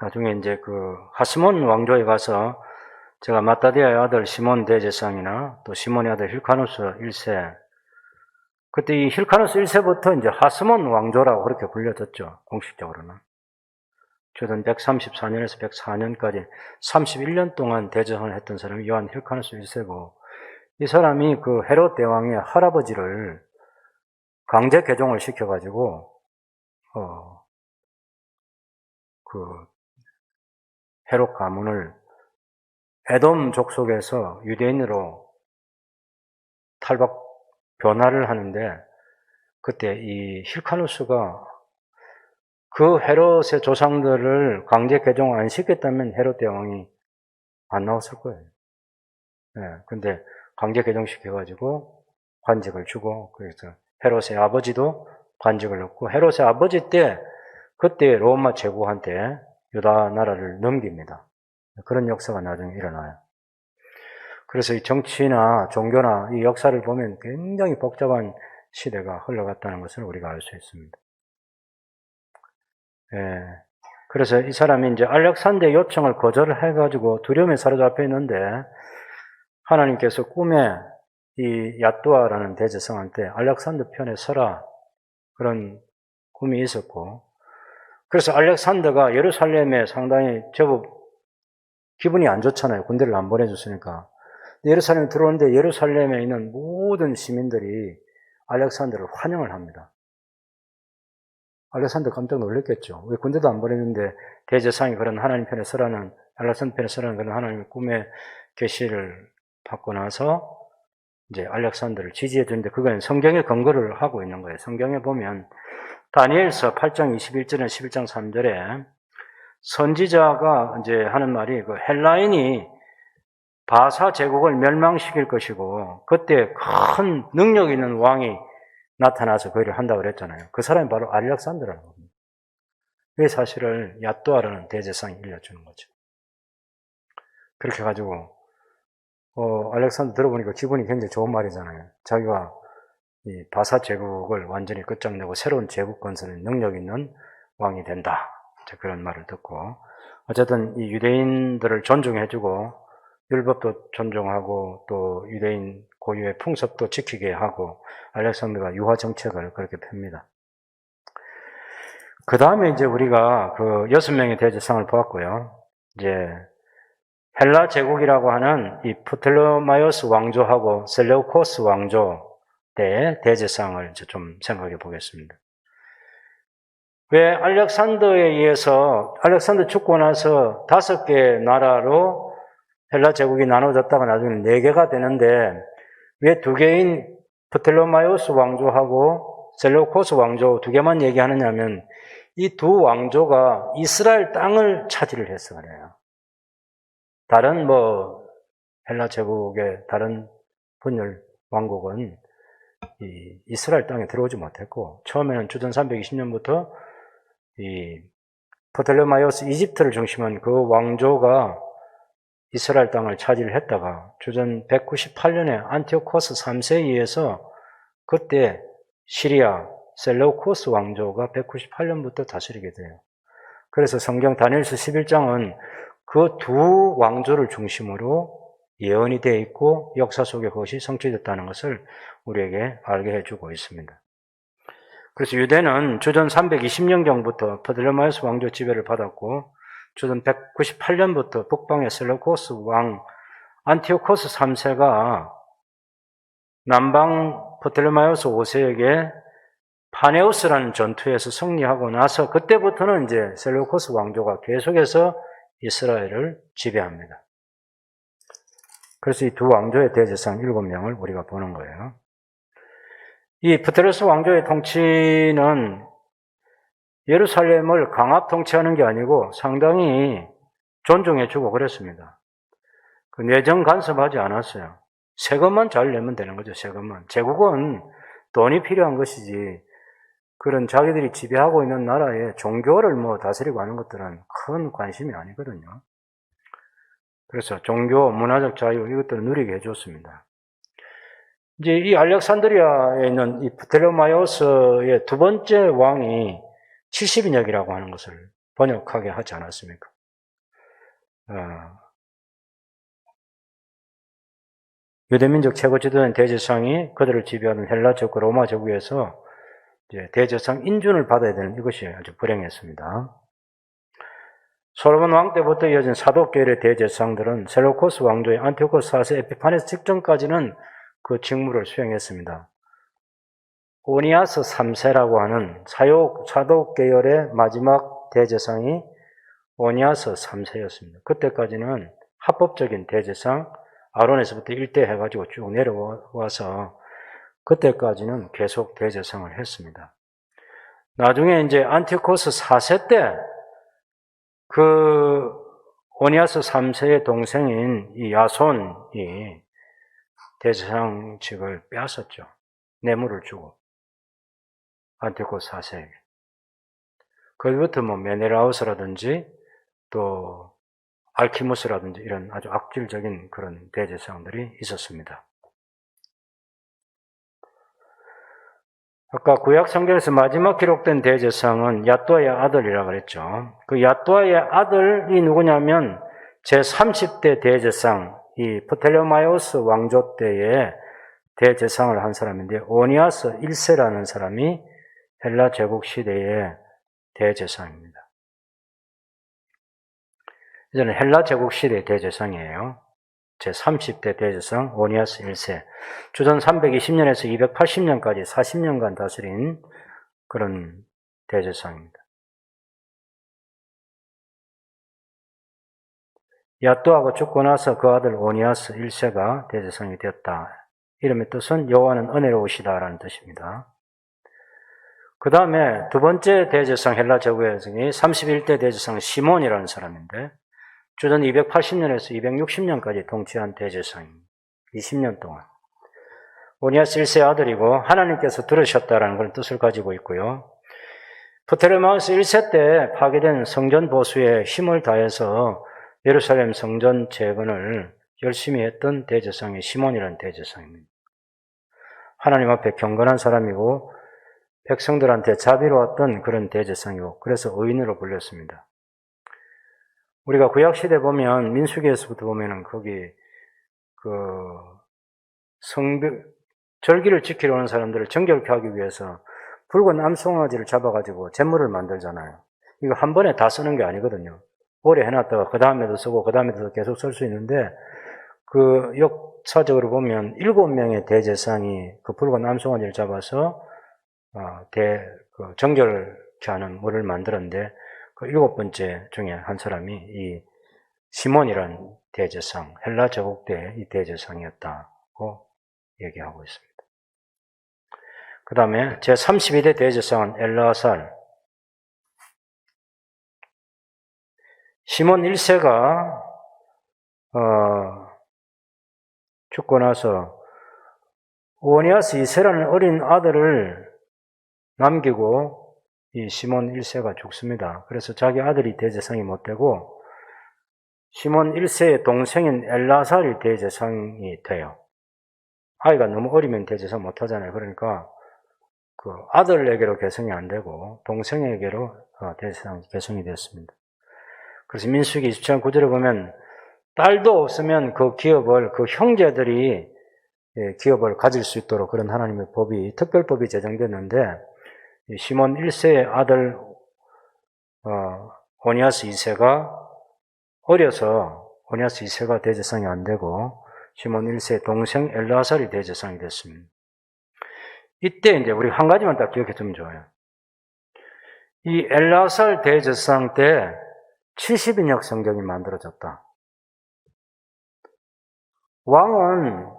나중에 이제 하스몬 왕조에 가서 제가 마따디아의 아들 시몬 대제사장이나 또 시몬의 아들 힐카누스 1세, 그때 이 힐카누스 1세부터 이제 하스몬 왕조라고 그렇게 불려졌죠. 공식적으로는. 주전 134년에서 104년까지 31년 동안 대제사장을 했던 사람이 요한 힐카누스 1세고, 이 사람이 그 헤롯 대왕의 할아버지를 강제 개종을 시켜가지고, 헤롯 가문을 에돔 족속에서 유대인으로 탈박 변화를 하는데, 그때 이 힐카누스가 그 헤롯의 조상들을 강제 개종 안 시켰다면 헤롯 대왕이 안 나왔을 거예요. 네, 근데 강제 개종시켜가지고 관직을 주고, 그래서 헤롯의 아버지도 관직을 얻고, 헤롯의 아버지 때 그때 로마 제국한테 유다 나라를 넘깁니다. 그런 역사가 나중에 일어나요. 그래서 이 정치나 종교나 이 역사를 보면 굉장히 복잡한 시대가 흘러갔다는 것을 우리가 알 수 있습니다. 예. 그래서 이 사람이 이제 알렉산더의 요청을 거절을 해가지고 두려움에 사로잡혀 있는데, 하나님께서 꿈에 이 야뚜아라는 대제사장한테 알렉산더 편에 서라, 그런 꿈이 있었고, 그래서 알렉산더가 예루살렘에 상당히 제법 기분이 안 좋잖아요. 군대를 안 보내줬으니까. 예루살렘에 들어오는데 예루살렘에 있는 모든 시민들이 알렉산더를 환영을 합니다. 알렉산더 깜짝 놀랐겠죠. 왜 군대도 안 보냈는데 대제사장이 그런 하나님 편에 서라는, 알렉산더 편에 서라는 그런 하나님의 꿈의 계시를 받고 나서 이제 알렉산더를 지지해 주는데, 그건 성경에 근거를 하고 있는 거예요. 성경에 보면 다니엘서 8장 21절에 11장 3절에 선지자가 이제 하는 말이, 헬라인이 바사 제국을 멸망시킬 것이고 그때 큰 능력 있는 왕이 나타나서 그 일을 한다고 그랬잖아요. 그 사람이 바로 알렉산더라는 겁니다. 그게 사실을 야뚜아라는 대제사장이 일러주는 거죠. 그렇게 해가지고 알렉산더 들어보니까 기분이 굉장히 좋은 말이잖아요. 자기가 이 바사 제국을 완전히 끝장내고 새로운 제국 건설에 능력 있는 왕이 된다. 그런 말을 듣고, 어쨌든 이 유대인들을 존중해주고 율법도 존중하고 또 유대인 고유의 풍습도 지키게 하고 알렉산더가 유화 정책을 그렇게 펴니다. 그 다음에 이제 우리가 그 6명의 대제사장을 보았고요. 이제 헬라 제국이라고 하는 이 프톨레마이오스 왕조하고 셀레우코스 왕조 때 대제사장을 이제 좀 생각해 보겠습니다. 왜 알렉산더에 의해서, 알렉산더 죽고 나서 5개 나라로 헬라 제국이 나눠졌다가 나중에 4개가 되는데, 왜 2개인 프톨레마이오스 왕조하고 셀레우코스 왕조 2개만 얘기하느냐면, 이 두 왕조가 이스라엘 땅을 차지를 해서 그래요. 다른 헬라 제국의 다른 분열 왕국은 이 이스라엘 땅에 들어오지 못했고, 처음에는 주전 320년부터 이 프톨레마이오스 이집트를 중심한 그 왕조가 이스라엘 땅을 차지를 했다가 주전 198년에 안티오코스 3세에 의해서 그때 시리아 셀레우코스 왕조가 198년부터 다스리게 돼요. 그래서 성경 다니엘서 11장은 그 두 왕조를 중심으로 예언이 되어 있고 역사 속에 그것이 성취됐다는 것을 우리에게 알게 해주고 있습니다. 그래서 유대는 주전 320년경부터 프톨레마이오스 왕조 지배를 받았고 주전 198년부터 북방의 셀레우코스 왕 안티오코스 3세가 남방 프톨레마이오스 5세에게 파네우스라는 전투에서 승리하고 나서 그때부터는 이제 셀루코스 왕조가 계속해서 이스라엘을 지배합니다. 그래서 이 두 왕조의 대제사장 7명을 우리가 보는 거예요. 이 프테르스 왕조의 통치는 예루살렘을 강압 통치하는 게 아니고 상당히 존중해주고 그랬습니다. 그 내정 간섭하지 않았어요. 세금만 잘 내면 되는 거죠, 세금만. 제국은 돈이 필요한 것이지, 그런 자기들이 지배하고 있는 나라의 종교를 다스리고 하는 것들은 큰 관심이 아니거든요. 그래서 종교, 문화적 자유, 이것들을 누리게 해줬습니다. 이제 이 알렉산드리아에 있는 이 프텔레마이오스의 두 번째 왕이 70인역이라고 하는 것을 번역하게 하지 않았습니까? 유대민족 최고 지도자인 대제사장이 그들을 지배하는 헬라 제국, 로마 제국에서 이제 대제사장 인준을 받아야 되는 이것이 아주 불행했습니다. 솔로몬 왕 때부터 이어진 사독계열의 대제사장들은 셀루코스 왕조의 안티오코스 4세 에피파네스 직전까지는 그 직무를 수행했습니다. 오니아스 3세라고 하는 사독계열의 마지막 대제사장이 오니아스 3세였습니다. 그때까지는 합법적인 대제사장, 아론에서부터 일대 해가지고 쭉 내려와서 그때까지는 계속 대제사장을 했습니다. 나중에 이제 안티오코스 4세 때 그 오니아스 3세의 동생인 이 야손이 대제사장직을 빼앗았죠. 뇌물을 주고 안티오코스 4세에게. 거기부터 메네라우스라든지 또 알키무스라든지 이런 아주 악질적인 그런 대제사장들이 있었습니다. 아까 구약 성경에서 마지막 기록된 대제사장은 야뚜아의 아들이라고 그랬죠. 그 야뚜아의 아들이 누구냐면 제30대 대제사장, 이 프텔레마이오스 왕조 때에 대제사장을 한 사람인데 오니아스 1세라는 사람이 헬라 제국 시대의 대제사장입니다. 이제는 헬라 제국 시대의 대제사장이에요. 제30대 대제사장 오니아스 1세. 주전 320년에서 280년까지 40년간 다스린 그런 대제사장입니다. 야뚜아가 죽고 나서 그 아들 오니아스 1세가 대제사장이 되었다. 이름의 뜻은 여호와는 은혜로우시다라는 뜻입니다. 그 다음에 두 번째 대제사장 헬라 제국의 31대 대제사장 시몬이라는 사람인데 주전 280년에서 260년까지 통치한 대제사장입니다. 20년 동안. 오니아스 1세 아들이고 하나님께서 들으셨다라는 그런 뜻을 가지고 있고요. 프텔레마우스 1세 때 파괴된 성전 보수에 힘을 다해서 예루살렘 성전 재건을 열심히 했던 대제사장이 시몬이라는 대제사장입니다. 하나님 앞에 경건한 사람이고 백성들한테 자비로웠던 그런 대제사장이고 그래서 의인으로 불렸습니다. 우리가 구약시대 보면 민수기에서부터 보면은 거기 절기를 지키려 하는 사람들을 정결케 하기 위해서 붉은 암송아지를 잡아가지고 잿물을 만들잖아요. 이거 한 번에 다 쓰는 게 아니거든요. 오래 해놨다가 그 다음에도 쓰고 그 다음에도 계속 쓸 수 있는데 그 역사적으로 보면 7명의 대제사장이 그 붉은 암송아지를 잡아서 정결케 하는 물을 만들었는데 그 7번째 중에 한 사람이 이 시몬이라는 대제사장, 헬라 제국 때 이 대제사장이었다고 얘기하고 있습니다. 그 다음에 제32대 대제사장은 엘라살. 시몬 1세가 죽고 나서 오니아스 2세라는 어린 아들을 남기고 이 시몬 1세가 죽습니다. 그래서 자기 아들이 대제사장이 못 되고 시몬 1세의 동생인 엘라살이 대제사장이 돼요. 아이가 너무 어리면 대제사장 못 하잖아요. 그러니까 그 아들에게로 계승이 안 되고 동생에게로 대제사장 계승이 됐습니다. 그래서 민수기 27장 9절에 보면 딸도 없으면 그 기업을 그 형제들이 기업을 가질 수 있도록 그런 하나님의 법이 특별법이 제정됐는데 시몬 1세의 아들 오니아스 2세가 어려서 오니아스 2세가 대제사장이 안 되고 시몬 1세의 동생 엘르아살이 대제사장이 됐습니다. 이때 이제 우리 한 가지만 딱 기억해 두면 좋아요. 이 엘르아살 대제사장 때 70인역 성경이 만들어졌다. 왕은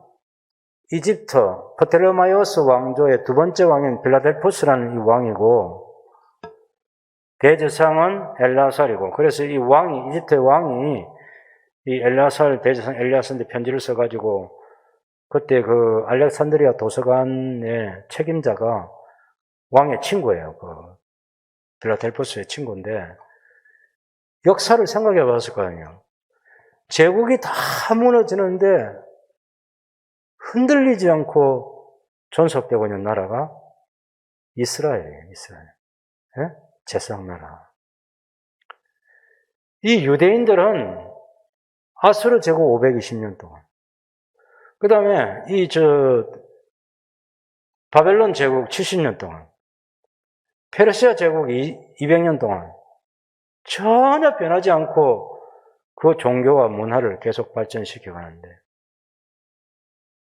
이집트 프텔레마이오스 왕조의 두 번째 왕인 빌라델포스라는 이 왕이고 대제사장은 엘르아살이고, 그래서 이 왕이, 이집트의 왕이 이 엘르아살 대제사장 엘르아살한테 편지를 써가지고 그때 그 알렉산드리아 도서관의 책임자가 왕의 친구예요. 그 빌라델포스의 친구인데 역사를 생각해 봤을 거아니에요. 제국이 다 무너지는데 흔들리지 않고 존속되고 있는 나라가 이스라엘이에요. 이스라엘. 예? 제사장 나라. 이 유대인들은 아수르 제국 520년 동안, 그 다음에 바벨론 제국 70년 동안, 페르시아 제국 200년 동안 전혀 변하지 않고 그 종교와 문화를 계속 발전시켜 가는데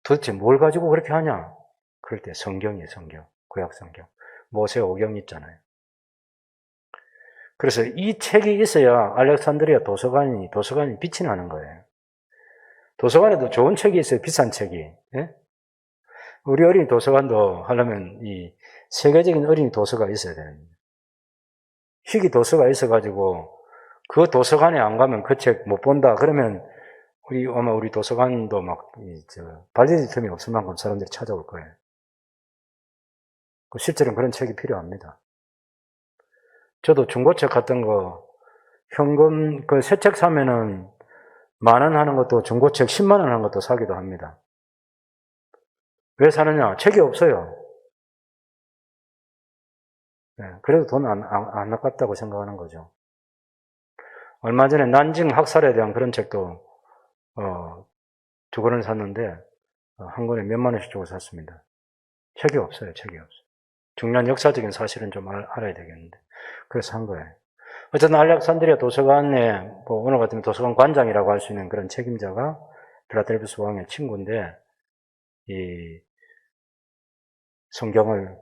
도대체 뭘 가지고 그렇게 하냐? 그럴 때 성경이에요, 성경. 구약 성경. 모세 오경 있잖아요. 그래서 이 책이 있어야 알렉산드리아 도서관이 빛이 나는 거예요. 도서관에도 좋은 책이 있어요, 비싼 책이. 예? 우리 어린이 도서관도 하려면 이 세계적인 어린이 도서가 있어야 됩니다. 희귀 도서가 있어가지고 그 도서관에 안 가면 그 책 못 본다. 그러면 아마 우리 도서관도 막 발디딜 틈이 없을 만큼 사람들이 찾아올 거예요. 실제로는 그런 책이 필요합니다. 저도 중고책 같은 거 현금 새 책 사면은 10,000원 하는 것도 중고책 10만 원 하는 것도 사기도 합니다. 왜 사느냐? 책이 없어요. 네, 그래도 돈 안 아깝다고 생각하는 거죠. 얼마 전에 난징 학살에 대한 그런 책도 2권을 샀는데 한 권에 몇만 원씩 주고 샀습니다. 책이 없어요. 책이 없어요. 중요한 역사적인 사실은 좀 알아야 되겠는데 그래서 한 거예요. 어쨌든 알렉산드리아 도서관에 오늘 같으면 도서관 관장이라고 할 수 있는 그런 책임자가 빌라델포스 왕의 친구인데 이 성경을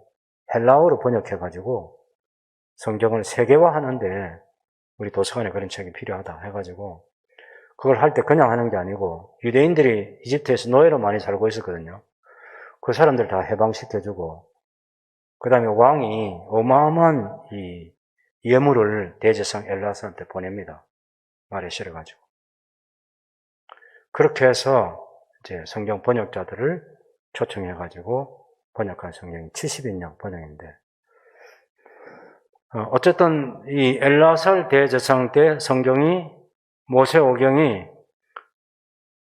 헬라어로 번역해가지고 성경을 세계화하는데 우리 도서관에 그런 책이 필요하다 해가지고 그걸 할 때 그냥 하는 게 아니고 유대인들이 이집트에서 노예로 많이 살고 있었거든요. 그 사람들 다 해방시켜주고 그 다음에 왕이 어마어마한 이 예물을 대제사장 엘르아살한테 보냅니다. 말에 실어가지고. 그렇게 해서 이제 성경 번역자들을 초청해가지고 번역한 성경이 70인역 번역인데 어쨌든 이 엘르아살 대제사장 때 성경이 모세오경이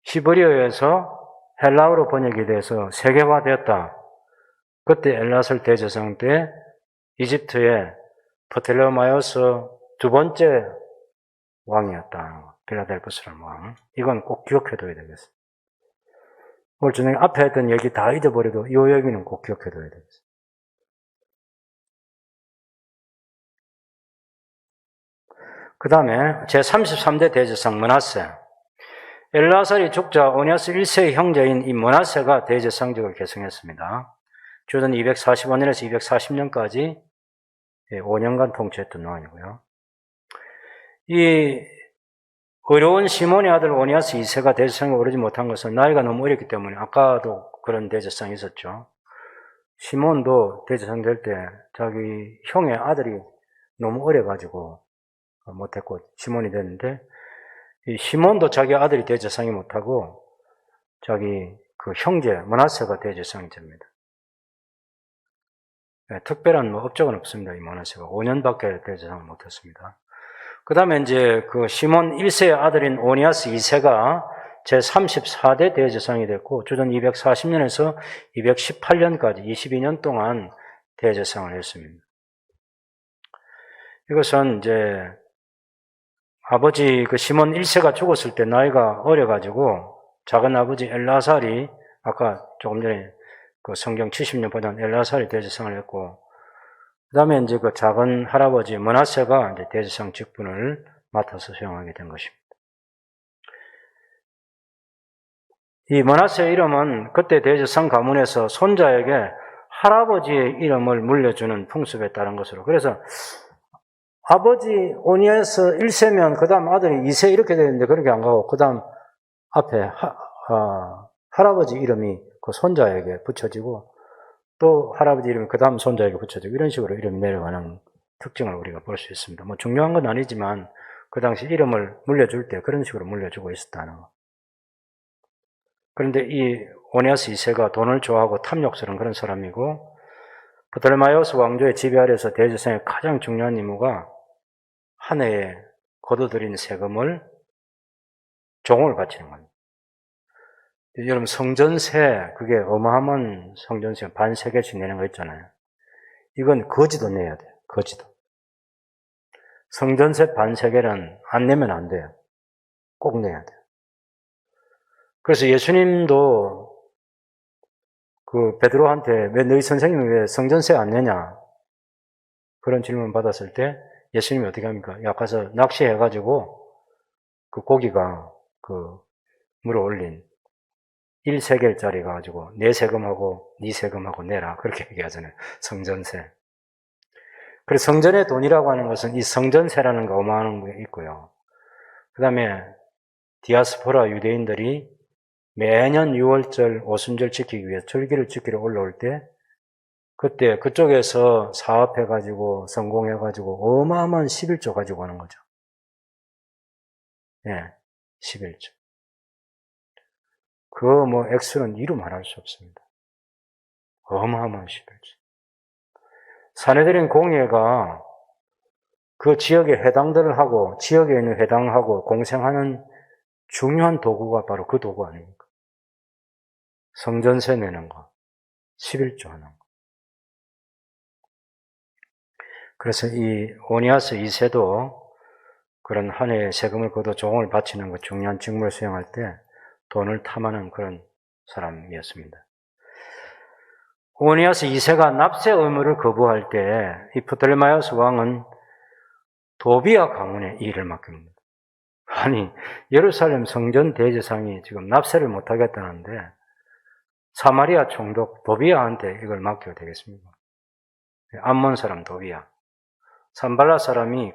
히브리어에서 헬라어로 번역이 돼서 세계화되었다. 그때 엘르아살 대제사장 때 이집트의 프텔레마이오스 두 번째 왕이었다. 빌라델포스라는 왕. 이건 꼭 기억해둬야 되겠어요. 오늘 저녁에 앞에 했던 얘기 다 잊어버려도 이 얘기는 꼭 기억해둬야 되겠어요. 그 다음에 제33대 대제사장 므낫세. 엘르아살이 죽자 오니아스 1세의 형제인 이 므낫세가 대제사장직을 계승했습니다. 주전 245년에서 240년까지 5년간 통치했던 왕이고요. 이 어려운 시몬의 아들 오니아스 2세가 대제사장에 오르지 못한 것은 나이가 너무 어렸기 때문에 아까도 그런 대제사장이 있었죠. 시몬도 대제사장 될 때 자기 형의 아들이 너무 어려가지고 못했고 시몬이 됐는데 이 시몬도 자기 아들이 대제사장이 못하고 자기 그 형제 므낫세가 대제사장이 됩니다. 네, 특별한 업적은 없습니다. 이 므낫세가 5년밖에 대제사장을 못했습니다. 그 다음에 이제 그 시몬 1세의 아들인 오니아스 2세가 제34대 대제사장이 됐고 주전 240년에서 218년까지 22년 동안 대제사장을 했습니다. 이것은 이제 아버지 그 시몬 1세가 죽었을 때 나이가 어려가지고 작은 아버지 엘르아살이 아까 조금 전에 그 성경 70년 보던 엘르아살이 대제사장을 했고 그 다음에 이제 그 작은 할아버지 므낫세가 이제 대제사장 직분을 맡아서 수행하게 된 것입니다. 이 므낫세의 이름은 그때 대제사장 가문에서 손자에게 할아버지의 이름을 물려주는 풍습에 따른 것으로. 그래서 아버지 오니아에서 1세면 그 다음 아들이 2세 이렇게 되는데 그렇게 안 가고 그 다음 앞에 할아버지 이름이 그 손자에게 붙여지고 또 할아버지 이름이 그 다음 손자에게 붙여지고 이런 식으로 이름이 내려가는 특징을 우리가 볼 수 있습니다. 뭐 중요한 건 아니지만 그 당시 이름을 물려줄 때 그런 식으로 물려주고 있었다는 거. 그런데 이 오니아스 2세가 돈을 좋아하고 탐욕스러운 그런 사람이고 프톨레마이오스 왕조의 지배 아래에서 대제사장의 가장 중요한 임무가 한 해에 거둬들인 세금을 종을 바치는 겁니다. 여러분 성전세 그게 어마어마한 성전세 반 세개씩 내는 거 있잖아요. 이건 거지도 내야 돼요. 거지도. 성전세 반 세개는 안 내면 안 돼요. 꼭 내야 돼요. 그래서 예수님도 그 베드로한테 왜 너희 선생님이 왜 성전세 안 내냐 그런 질문 받았을 때 예수님이 어떻게 합니까? 야 가서 낚시해가지고 그 고기가 그 물에 올린 1세겔짜리 가지고 내 세금하고 네 세금하고 내라 그렇게 얘기하잖아요. 성전세. 그래서 성전의 돈이라고 하는 것은 이 성전세라는 거 어마어마한 게 있고요. 그 다음에 디아스포라 유대인들이 매년 6월절 오순절 지키기 위해서 절기를 지키러 올라올 때 그때 그쪽에서 사업해가지고 성공해가지고 어마어마한 11조 가지고 오는 거죠. 예, 11조. 그 뭐 액수는 이루 말할 수 없습니다. 어마어마한 11조. 사내들인 공예가 그 지역의 회당들을 하고 지역에 있는 회당하고 공생하는 중요한 도구가 바로 그 도구 아닙니까? 성전세 내는 거, 11조 하는 거. 그래서 이 오니아스 2세도 그런 한 해의 세금을 거둬 종을 바치는 그 중요한 직무를 수행할 때 돈을 탐하는 그런 사람이었습니다. 오니아스 2세가 납세 의무를 거부할 때 이 프톨레마이오스 왕은 도비아 가문에 이 일을 맡깁니다. 아니 예루살렘 성전 대제사장이 지금 납세를 못하겠다는데 사마리아 총독 도비아한테 이걸 맡겨도 되겠습니까? 암몬 사람 도비아. 산발라 사람이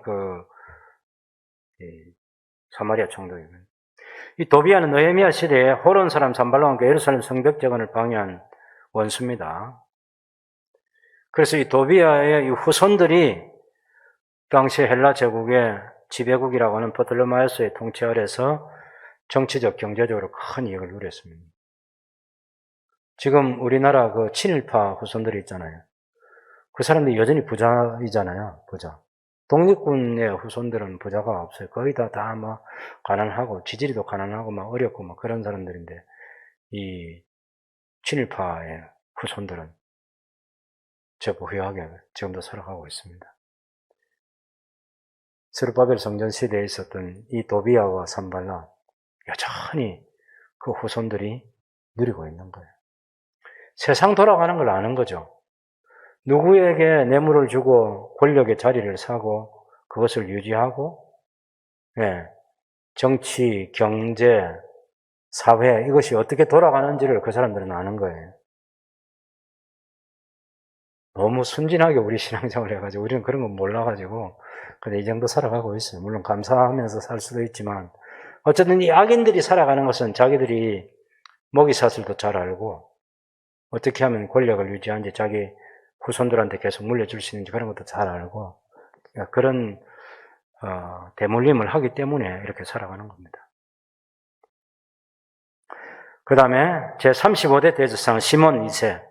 사마리아 총독이거든요. 이 도비아는 느헤미야 시대에 호론 사람 산발라와 함께 예루살렘 성벽 재건을 방해한 원수입니다. 그래서 이 도비아의 이 후손들이 당시 헬라 제국의 지배국이라고 하는 프톨레마이오스의 통치 아래서 정치적, 경제적으로 큰 이익을 누렸습니다. 지금 우리나라 그 친일파 후손들이 있잖아요. 그 사람들이 여전히 부자이잖아요. 부자. 독립군의 후손들은 부자가 없어요. 거의 다 막 가난하고 지지리도 가난하고 막 어렵고 막 그런 사람들인데 이 친일파의 후손들은 저부유하게 지금도 살아가고 있습니다. 스룹바벨 성전 시대에 있었던 이 도비아와 산발라 여전히 그 후손들이 누리고 있는 거예요. 세상 돌아가는 걸 아는 거죠. 누구에게 뇌물을 주고 권력의 자리를 사고 그것을 유지하고 정치, 경제, 사회 이것이 어떻게 돌아가는지를 그 사람들은 아는 거예요. 너무 순진하게 우리 신앙생활을 해가지고 우리는 그런 거 몰라가지고 근데 이 정도 살아가고 있어요. 물론 감사하면서 살 수도 있지만 어쨌든 이 악인들이 살아가는 것은 자기들이 먹이사슬도 잘 알고 어떻게 하면 권력을 유지하는지 자기 후손들한테 계속 물려줄 수 있는지 그런 것도 잘 알고 그런 대물림을 하기 때문에 이렇게 살아가는 겁니다. 그 다음에 제35대 대제사장 시몬 2세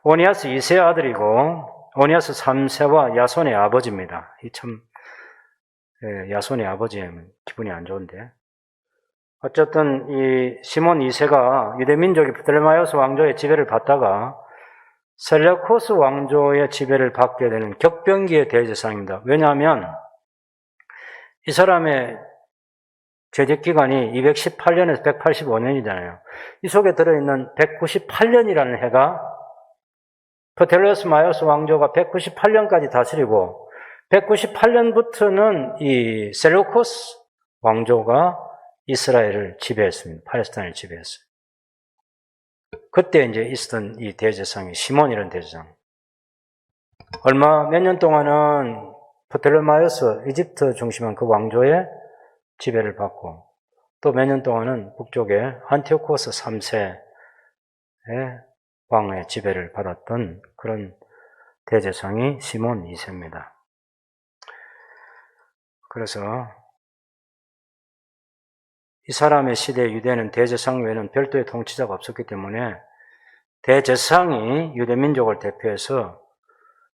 오니아스 2세의 아들이고 오니아스 3세와 야손의 아버지입니다. 이 참 야손의 아버지는 기분이 안 좋은데 어쨌든 이 시몬 2세가 유대민족이 프톨레마이오스 왕조의 지배를 받다가 셀레우코스 왕조의 지배를 받게 되는 격변기의 대제사장입니다. 왜냐하면 이 사람의 재직기간이 218년에서 185년이잖아요. 이 속에 들어있는 198년이라는 해가 프톨레마이오스 왕조가 198년까지 다스리고 198년부터는 이 셀레우코스 왕조가 이스라엘을 지배했습니다. 팔레스타인을 지배했어요. 그때 이제 있었던 이 대제사장이 시몬이라는 대제사장. 몇 년 동안은 프텔레마이오스 이집트 중심한 그 왕조의 지배를 받고 또 몇 년 동안은 북쪽의 안티오코스 3세의 왕의 지배를 받았던 그런 대제사장이 시몬 2세입니다. 그래서 이 사람의 시대에 유대는 대제사장 외에는 별도의 통치자가 없었기 때문에 대제사장이 유대 민족을 대표해서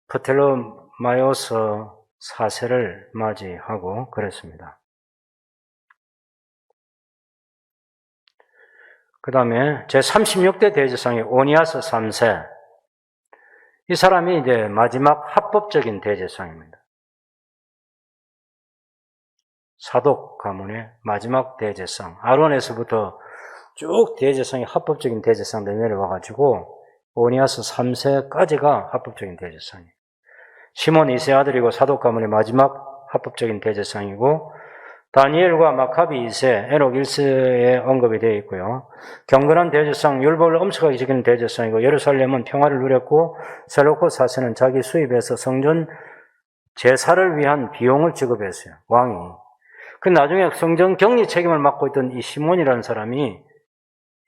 프텔레마이오스 4세를 맞이하고 그랬습니다. 그 다음에 제36대 대제사장이 오니아스 3세. 이 사람이 이제 마지막 합법적인 대제사장입니다. 사독 가문의 마지막 대제사장. 아론에서부터 쭉 대제사장이 합법적인 대제사장들 내려와가지고 오니아스 3세까지가 합법적인 대제사장이에요. 시몬 2세 아들이고 사독 가문의 마지막 합법적인 대제사장이고 다니엘과 마카비 2세, 에녹 1세에 언급이 되어 있고요. 경건한 대제사장, 율법을 엄숙하게 지키는 대제사장이고 예루살렘은 평화를 누렸고 셀로코스 4세는 자기 수입에서 성전 제사를 위한 비용을 지급했어요. 왕이. 그 나중에 성전 격리 책임을 맡고 있던 이 시몬이라는 사람이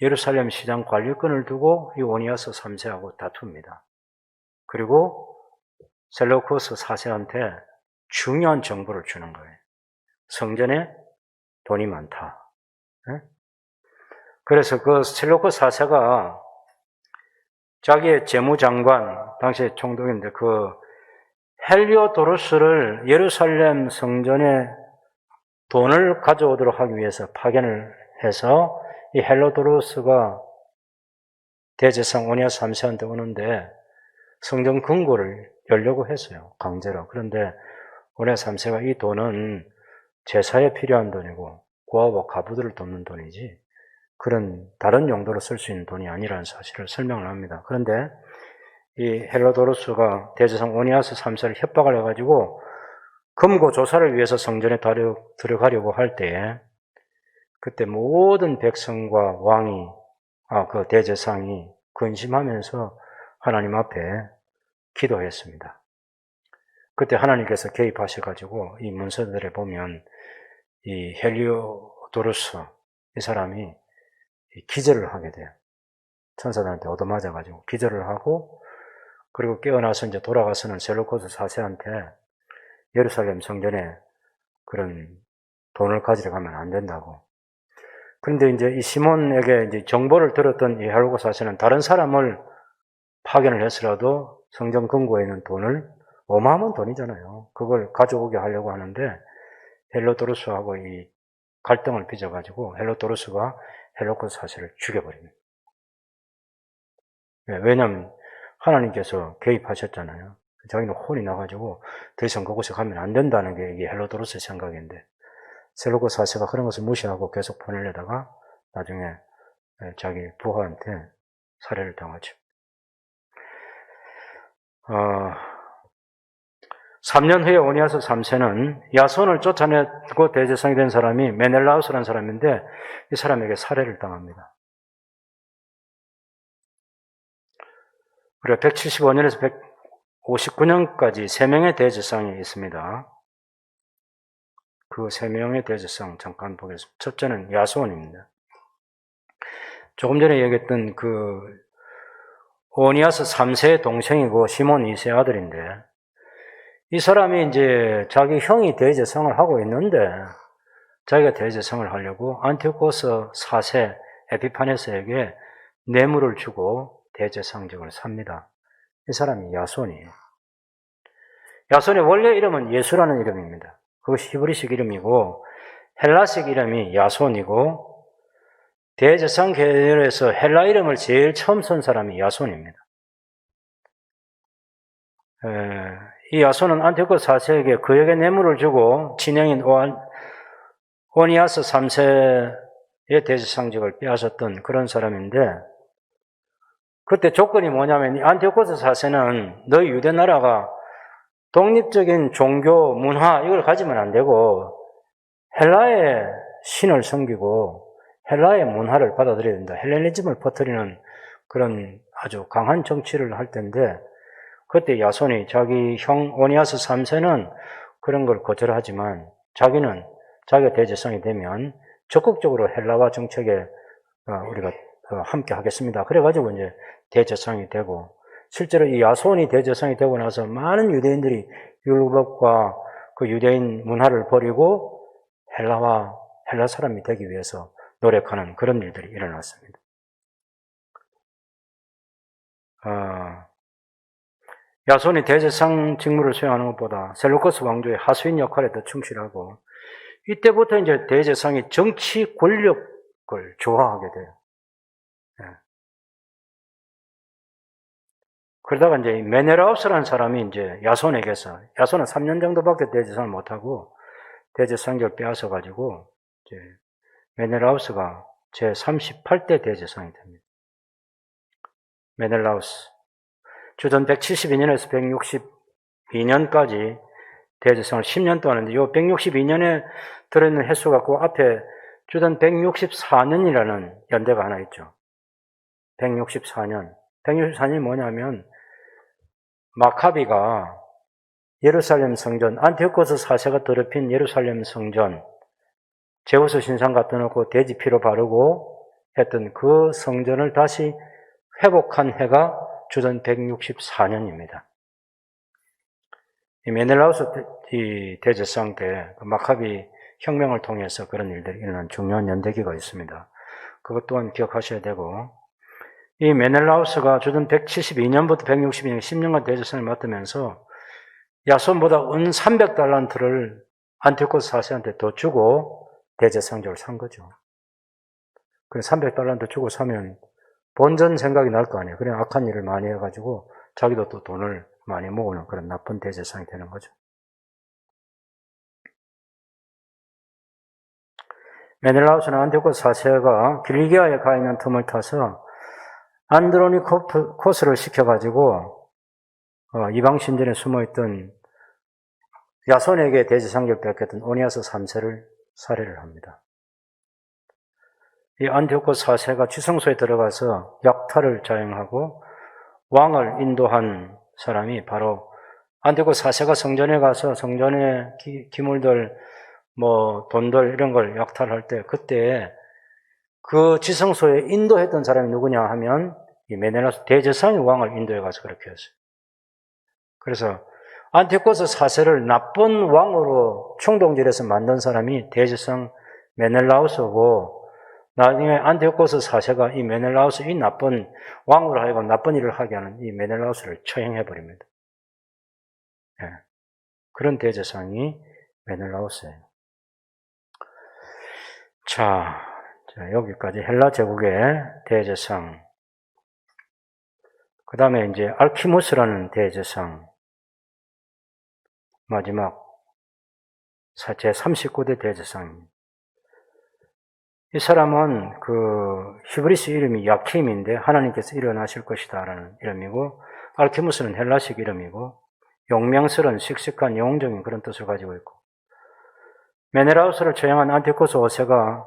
예루살렘 시장 관리권을 두고 이 오니아스 3세하고 다툽니다. 그리고 셀로코스 4세한테 중요한 정보를 주는 거예요. 성전에 돈이 많다. 그래서 그 셀로코스 4세가 자기의 재무장관, 당시에 총독인데 그 헬리오도루스를 예루살렘 성전에 돈을 가져오도록 하기 위해서 파견을 해서 이 헬리오도루스가 대제사장 오니아스 3세한테 오는데 성전 금고를 열려고 했어요. 강제로. 그런데 오니아스 3세가 이 돈은 제사에 필요한 돈이고 고아와 가부들을 돕는 돈이지 그런 다른 용도로 쓸 수 있는 돈이 아니라는 사실을 설명을 합니다. 그런데 이 헬로도루스가 대제사장 오니아스 3세를 협박을 해가지고 금고 조사를 위해서 성전에 들어가려고 할 때에 그때 모든 백성과 왕이 그 대제사장이 근심하면서 하나님 앞에 기도했습니다. 그때 하나님께서 개입하셔가지고 이 문서들에 보면 이 헬리오도루스 이 사람이 기절을 하게 돼요. 천사들한테 얻어맞아가지고 기절을 하고 그리고 깨어나서 이제 돌아가서는 셀로코스 4세한테 예루살렘 성전에 그런 돈을 가지러 가면 안 된다고. 그런데 이제 이 시몬에게 이제 정보를 들었던 이 헬로코스 4세는 다른 사람을 파견을 했으라도 성전 금고에 있는 돈을 어마어마한 돈이잖아요. 그걸 가져오게 하려고 하는데 헬로도루스하고 이 갈등을 빚어가지고 헬로도루스가 헬로코스 4세를 죽여버립니다. 왜냐하면 하나님께서 개입하셨잖아요. 자기는 혼이 나가지고 더 이상 그곳에 가면 안 된다는 게 이게 헬로도루스의 생각인데 셀로코스 4세가 그런 것을 무시하고 계속 보내려다가 나중에 자기 부하한테 살해를 당하죠. 3년 후에 오니아스 3세는 야손을 쫓아내고 대제사장이 된 사람이 메넬라우스라는 사람인데 이 사람에게 살해를 당합니다. 우리가 175년에서 159년까지 3명의 대제사장이 있습니다. 그 3명의 대제사장 잠깐 보겠습니다. 첫째는 야손입니다. 조금 전에 얘기했던 그 오니아스 3세의 동생이고 시몬 2세 아들인데 이 사람이 이제 자기 형이 대제사장을 하고 있는데 자기가 대제사장을 하려고 안티오코스 4세 에피파네스에게 뇌물을 주고 대제사장직을 삽니다. 이 사람이 야손이에요. 야손의 원래 이름은 예수라는 이름입니다. 그것이 히브리식 이름이고 헬라식 이름이 야손이고 대제사장 계열에서 헬라 이름을 제일 처음 쓴 사람이 야손입니다. 이 야손은 안티오코스 4세에게 그에게 뇌물을 주고 친형인 오니아스 3세의 대제사장직을 빼앗았던 그런 사람인데 그때 조건이 뭐냐면 안티오코스 4세는 너희 유대 나라가 독립적인 종교, 문화 이걸 가지면 안 되고 헬라의 신을 섬기고 헬라의 문화를 받아들여야 된다. 헬레니즘을 퍼뜨리는 그런 아주 강한 정치를 할 텐데, 그때 야손이 자기 형 오니아스 3세는 그런 걸 거절하지만 자기는 자기가 대제사장이 되면 적극적으로 헬라와 정책에 우리가 함께 하겠습니다. 그래가지고 이제 대제사장이 되고, 실제로 이 야손이 대제사장이 되고 나서 많은 유대인들이 율법과 그 유대인 문화를 버리고 헬라 사람이 되기 위해서 노력하는 그런 일들이 일어났습니다. 야손이 대제사장 직무를 수행하는 것보다 셀루커스 왕조의 하수인 역할에 더 충실하고, 이때부터 이제 대제사장이 정치 권력을 좋아하게 돼요. 그러다가 이제 메네라우스라는 사람이 이제 야손에게서, 야손은 3년 정도밖에 대제사장을 못하고 대제사장직을 빼앗아가지고 이제 메네라우스가 제 38대 대제사장이 됩니다. 메넬라우스. 주전 172년에서 162년까지 대제사장을 10년 동안 했는데, 이 162년에 들어있는 횟수가 그 앞에 주전 164년이라는 연대가 하나 있죠. 164년. 164년이 뭐냐면, 마카비가 예루살렘 성전, 안티오코스 4세가 더럽힌 예루살렘 성전, 제우스 신상 갖다 놓고 돼지 피로 바르고 했던 그 성전을 다시 회복한 해가 주전 164년입니다. 이 메넬라우스 대제사장 때 마카비 혁명을 통해서 그런 일들이 일어난 중요한 연대기가 있습니다. 그것 또한 기억하셔야 되고, 이 메넬라우스가 주전 172년부터 162년 10년간 대제사장을 맡으면서 야손보다 은 300달란트를 안티오코스 4세한테 더 주고 대제사장직을 산 거죠. 그래서 300달란트 주고 사면 본전 생각이 날 거 아니에요. 그냥 악한 일을 많이 해가지고 자기도 또 돈을 많이 모으는 그런 나쁜 대제사장이 되는 거죠. 메넬라우스는 안티오코스 4세가 길리기아에 가 있는 틈을 타서 안드로니코스를 시켜가지고 이방 신전에 숨어있던 야손에게 대제사장직을 뺏겼던 오니아스 3세를 살해를 합니다. 이 안티오코스 4세가 지성소에 들어가서 약탈을 자행하고 왕을 인도한 사람이 바로 안티오코스 4세가 성전에 가서 성전의 기물들, 돈들 이런 걸 약탈할 때, 그때 그 지성소에 인도했던 사람이 누구냐 하면 이 메넬라우스 대제사장이 왕을 인도해 가서 그렇게 했어요. 그래서 안티오코스 4세를 나쁜 왕으로 충동질해서 만든 사람이 대제사장 메넬라우스고, 나중에 안티오코스 4세가 이 메넬라우스, 이 나쁜 왕으로 하여금 나쁜 일을 하게 하는 이 메넬라우스를 처형해버립니다. 네. 그런 대제사장이 메넬라우스예요. 자, 여기까지 헬라 제국의 대제사장. 그 다음에 이제 알키무스라는 대제사장. 마지막 제 39대 대제사장입니다. 이 사람은 그 히브리스 이름이 야킴인데 하나님께서 일어나실 것이다 라는 이름이고, 알키무스는 헬라식 이름이고, 용맹스러운 씩씩한 영웅적인 그런 뜻을 가지고 있고, 메네라우스를 처형한 안티오코스 5세가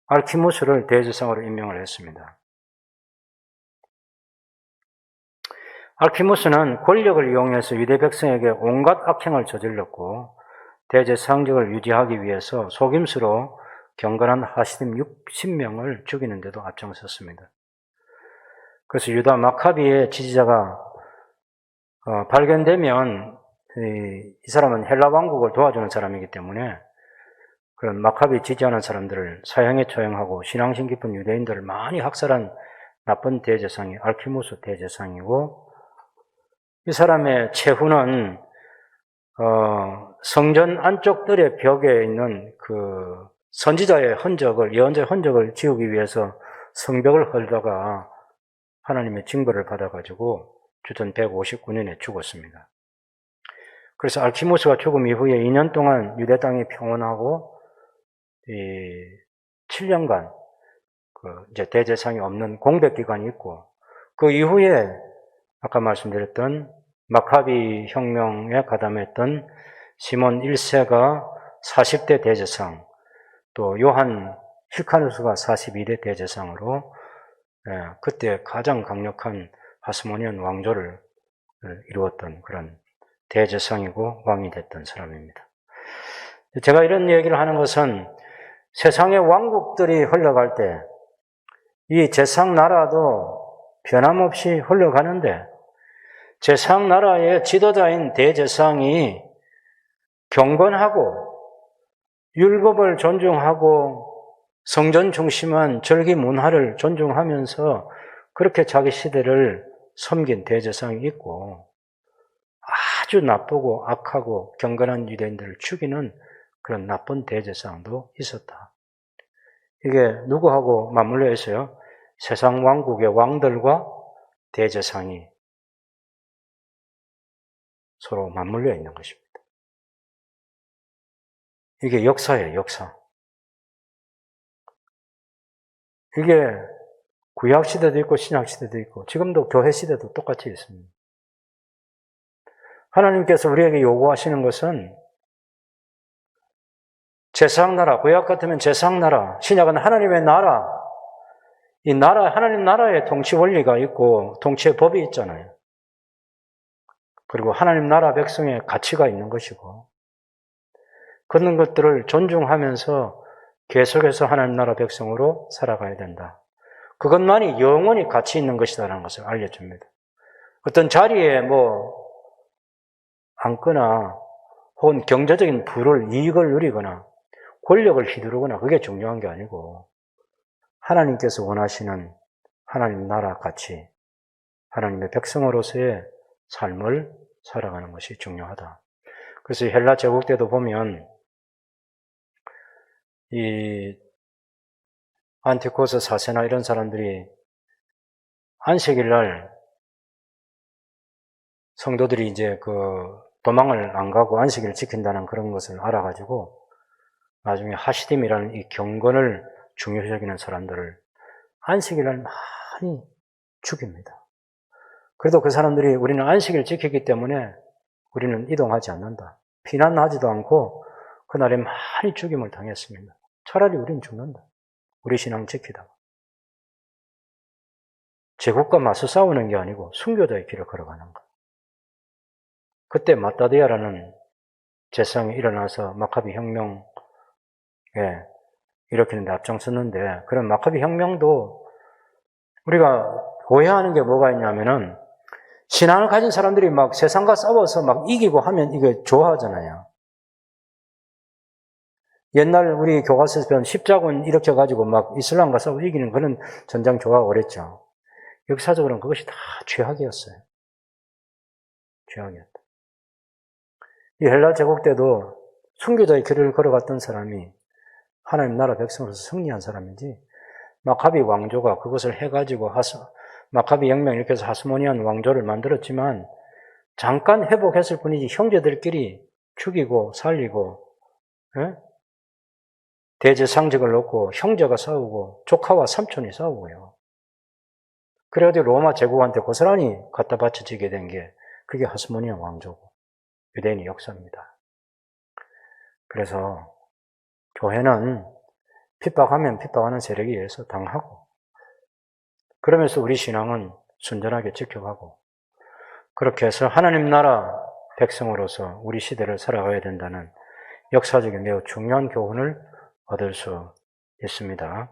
알키무스를 대제사장으로 임명을 했습니다. 알키무스는 권력을 이용해서 유대 백성에게 온갖 악행을 저질렀고, 대제사장직을 유지하기 위해서 속임수로 경건한 하시dim 60명을 죽이는데도 앞장섰습니다. 그래서 유다 마카비의 지지자가 발견되면 이 사람은 헬라 왕국을 도와주는 사람이기 때문에 그런 마카비 지지하는 사람들을 사형에 처형하고 신앙심 깊은 유대인들을 많이 학살한 나쁜 대제사장이 알키무스 대제사장이고, 이 사람의 최후는 성전 안쪽 뜰의 벽에 있는 그 선지자의 흔적을, 예언자의 흔적을 지우기 위해서 성벽을 헐다가 하나님의 징벌을 받아가지고 주전 159년에 죽었습니다. 그래서 알키무스가 죽음 이후에 2년 동안 유대 땅이 평온하고 7년간 이제 대제사장이 없는 공백 기간이 있고, 그 이후에 아까 말씀드렸던 마카비 혁명에 가담했던 시몬 1세가 40대 대제사장, 또 요한 힐카누스가 42대 대제사장으로 그때 가장 강력한 하스모니안 왕조를 이루었던 그런 대제사장이고 왕이 됐던 사람입니다. 제가 이런 얘기를 하는 것은 세상의 왕국들이 흘러갈 때 이 제사장 나라도 변함없이 흘러가는데 제사장 나라의 지도자인 대제사장이 경건하고 율법을 존중하고 성전 중심한 절기 문화를 존중하면서 그렇게 자기 시대를 섬긴 대제사장이 있고 아주 나쁘고 악하고 경건한 유대인들을 죽이는 그런 나쁜 대제사장도 있었다. 이게 누구하고 맞물려 있어요? 세상 왕국의 왕들과 대제사장이 서로 맞물려 있는 것입니다. 이게 역사예요, 역사. 이게 구약 시대도 있고 신약 시대도 있고 지금도 교회 시대도 똑같이 있습니다. 하나님께서 우리에게 요구하시는 것은 제사장 나라, 구약 같으면 제사장 나라, 신약은 하나님의 나라, 이 나라, 하나님 나라의 통치 원리가 있고 통치의 법이 있잖아요. 그리고 하나님 나라 백성의 가치가 있는 것이고 그런 것들을 존중하면서 계속해서 하나님 나라 백성으로 살아가야 된다. 그것만이 영원히 가치 있는 것이다라는 것을 알려줍니다. 어떤 자리에 앉거나 혹은 경제적인 부를, 이익을 누리거나 권력을 휘두르거나 그게 중요한 게 아니고 하나님께서 원하시는 하나님 나라 가치, 하나님의 백성으로서의 삶을 살아가는 것이 중요하다. 그래서 헬라 제국 때도 보면 이 안티코스 4세나 이런 사람들이 안식일 날 성도들이 이제 도망을 안 가고 안식일을 지킨다는 그런 것을 알아가지고 나중에 하시딤이라는 이 경건을 중요시 여기는 사람들을 안식일 날 많이 죽입니다. 그래도 그 사람들이 우리는 안식일을 지키기 때문에 우리는 이동하지 않는다. 피난하지도 않고 그날에 많이 죽임을 당했습니다. 차라리 우리는 죽는다. 우리 신앙 지키다가. 제국과 맞서 싸우는 게 아니고 순교자의 길을 걸어가는 것. 그때 마따디아라는 제사장이 일어나서 마카비 혁명에 일으키는 데 앞장섰는데 그런 마카비 혁명도 우리가 오해하는 게 뭐가 있냐면은 신앙을 가진 사람들이 막 세상과 싸워서 막 이기고 하면 이게 좋아하잖아요. 옛날 우리 교과서에서 배운 십자군 일으켜가지고 막 이슬람과 싸워 이기는 그런 전장 좋아하고 그랬죠. 역사적으로는 그것이 다 죄악이었어요. 죄악이었다. 이 헬라 제국 때도 순교자의 길을 걸어갔던 사람이 하나님 나라 백성으로서 승리한 사람이지 마카비 왕조가 그것을 해가지고 마카비 혁명 이렇게 해서 하스모니안 왕조를 만들었지만 잠깐 회복했을 뿐이지 형제들끼리 죽이고 살리고 대제상직을 놓고 형제가 싸우고 조카와 삼촌이 싸우고요. 그래가지고 로마 제국한테 고스란히 갖다 바쳐지게 된 게 그게 하스모니안 왕조고 유대인의 역사입니다. 그래서 교회는 핍박하면 핍박하는 세력에 의해서 당하고 그러면서 우리 신앙은 순전하게 지켜가고 그렇게 해서 하나님 나라 백성으로서 우리 시대를 살아가야 된다는 역사적인 매우 중요한 교훈을 얻을 수 있습니다.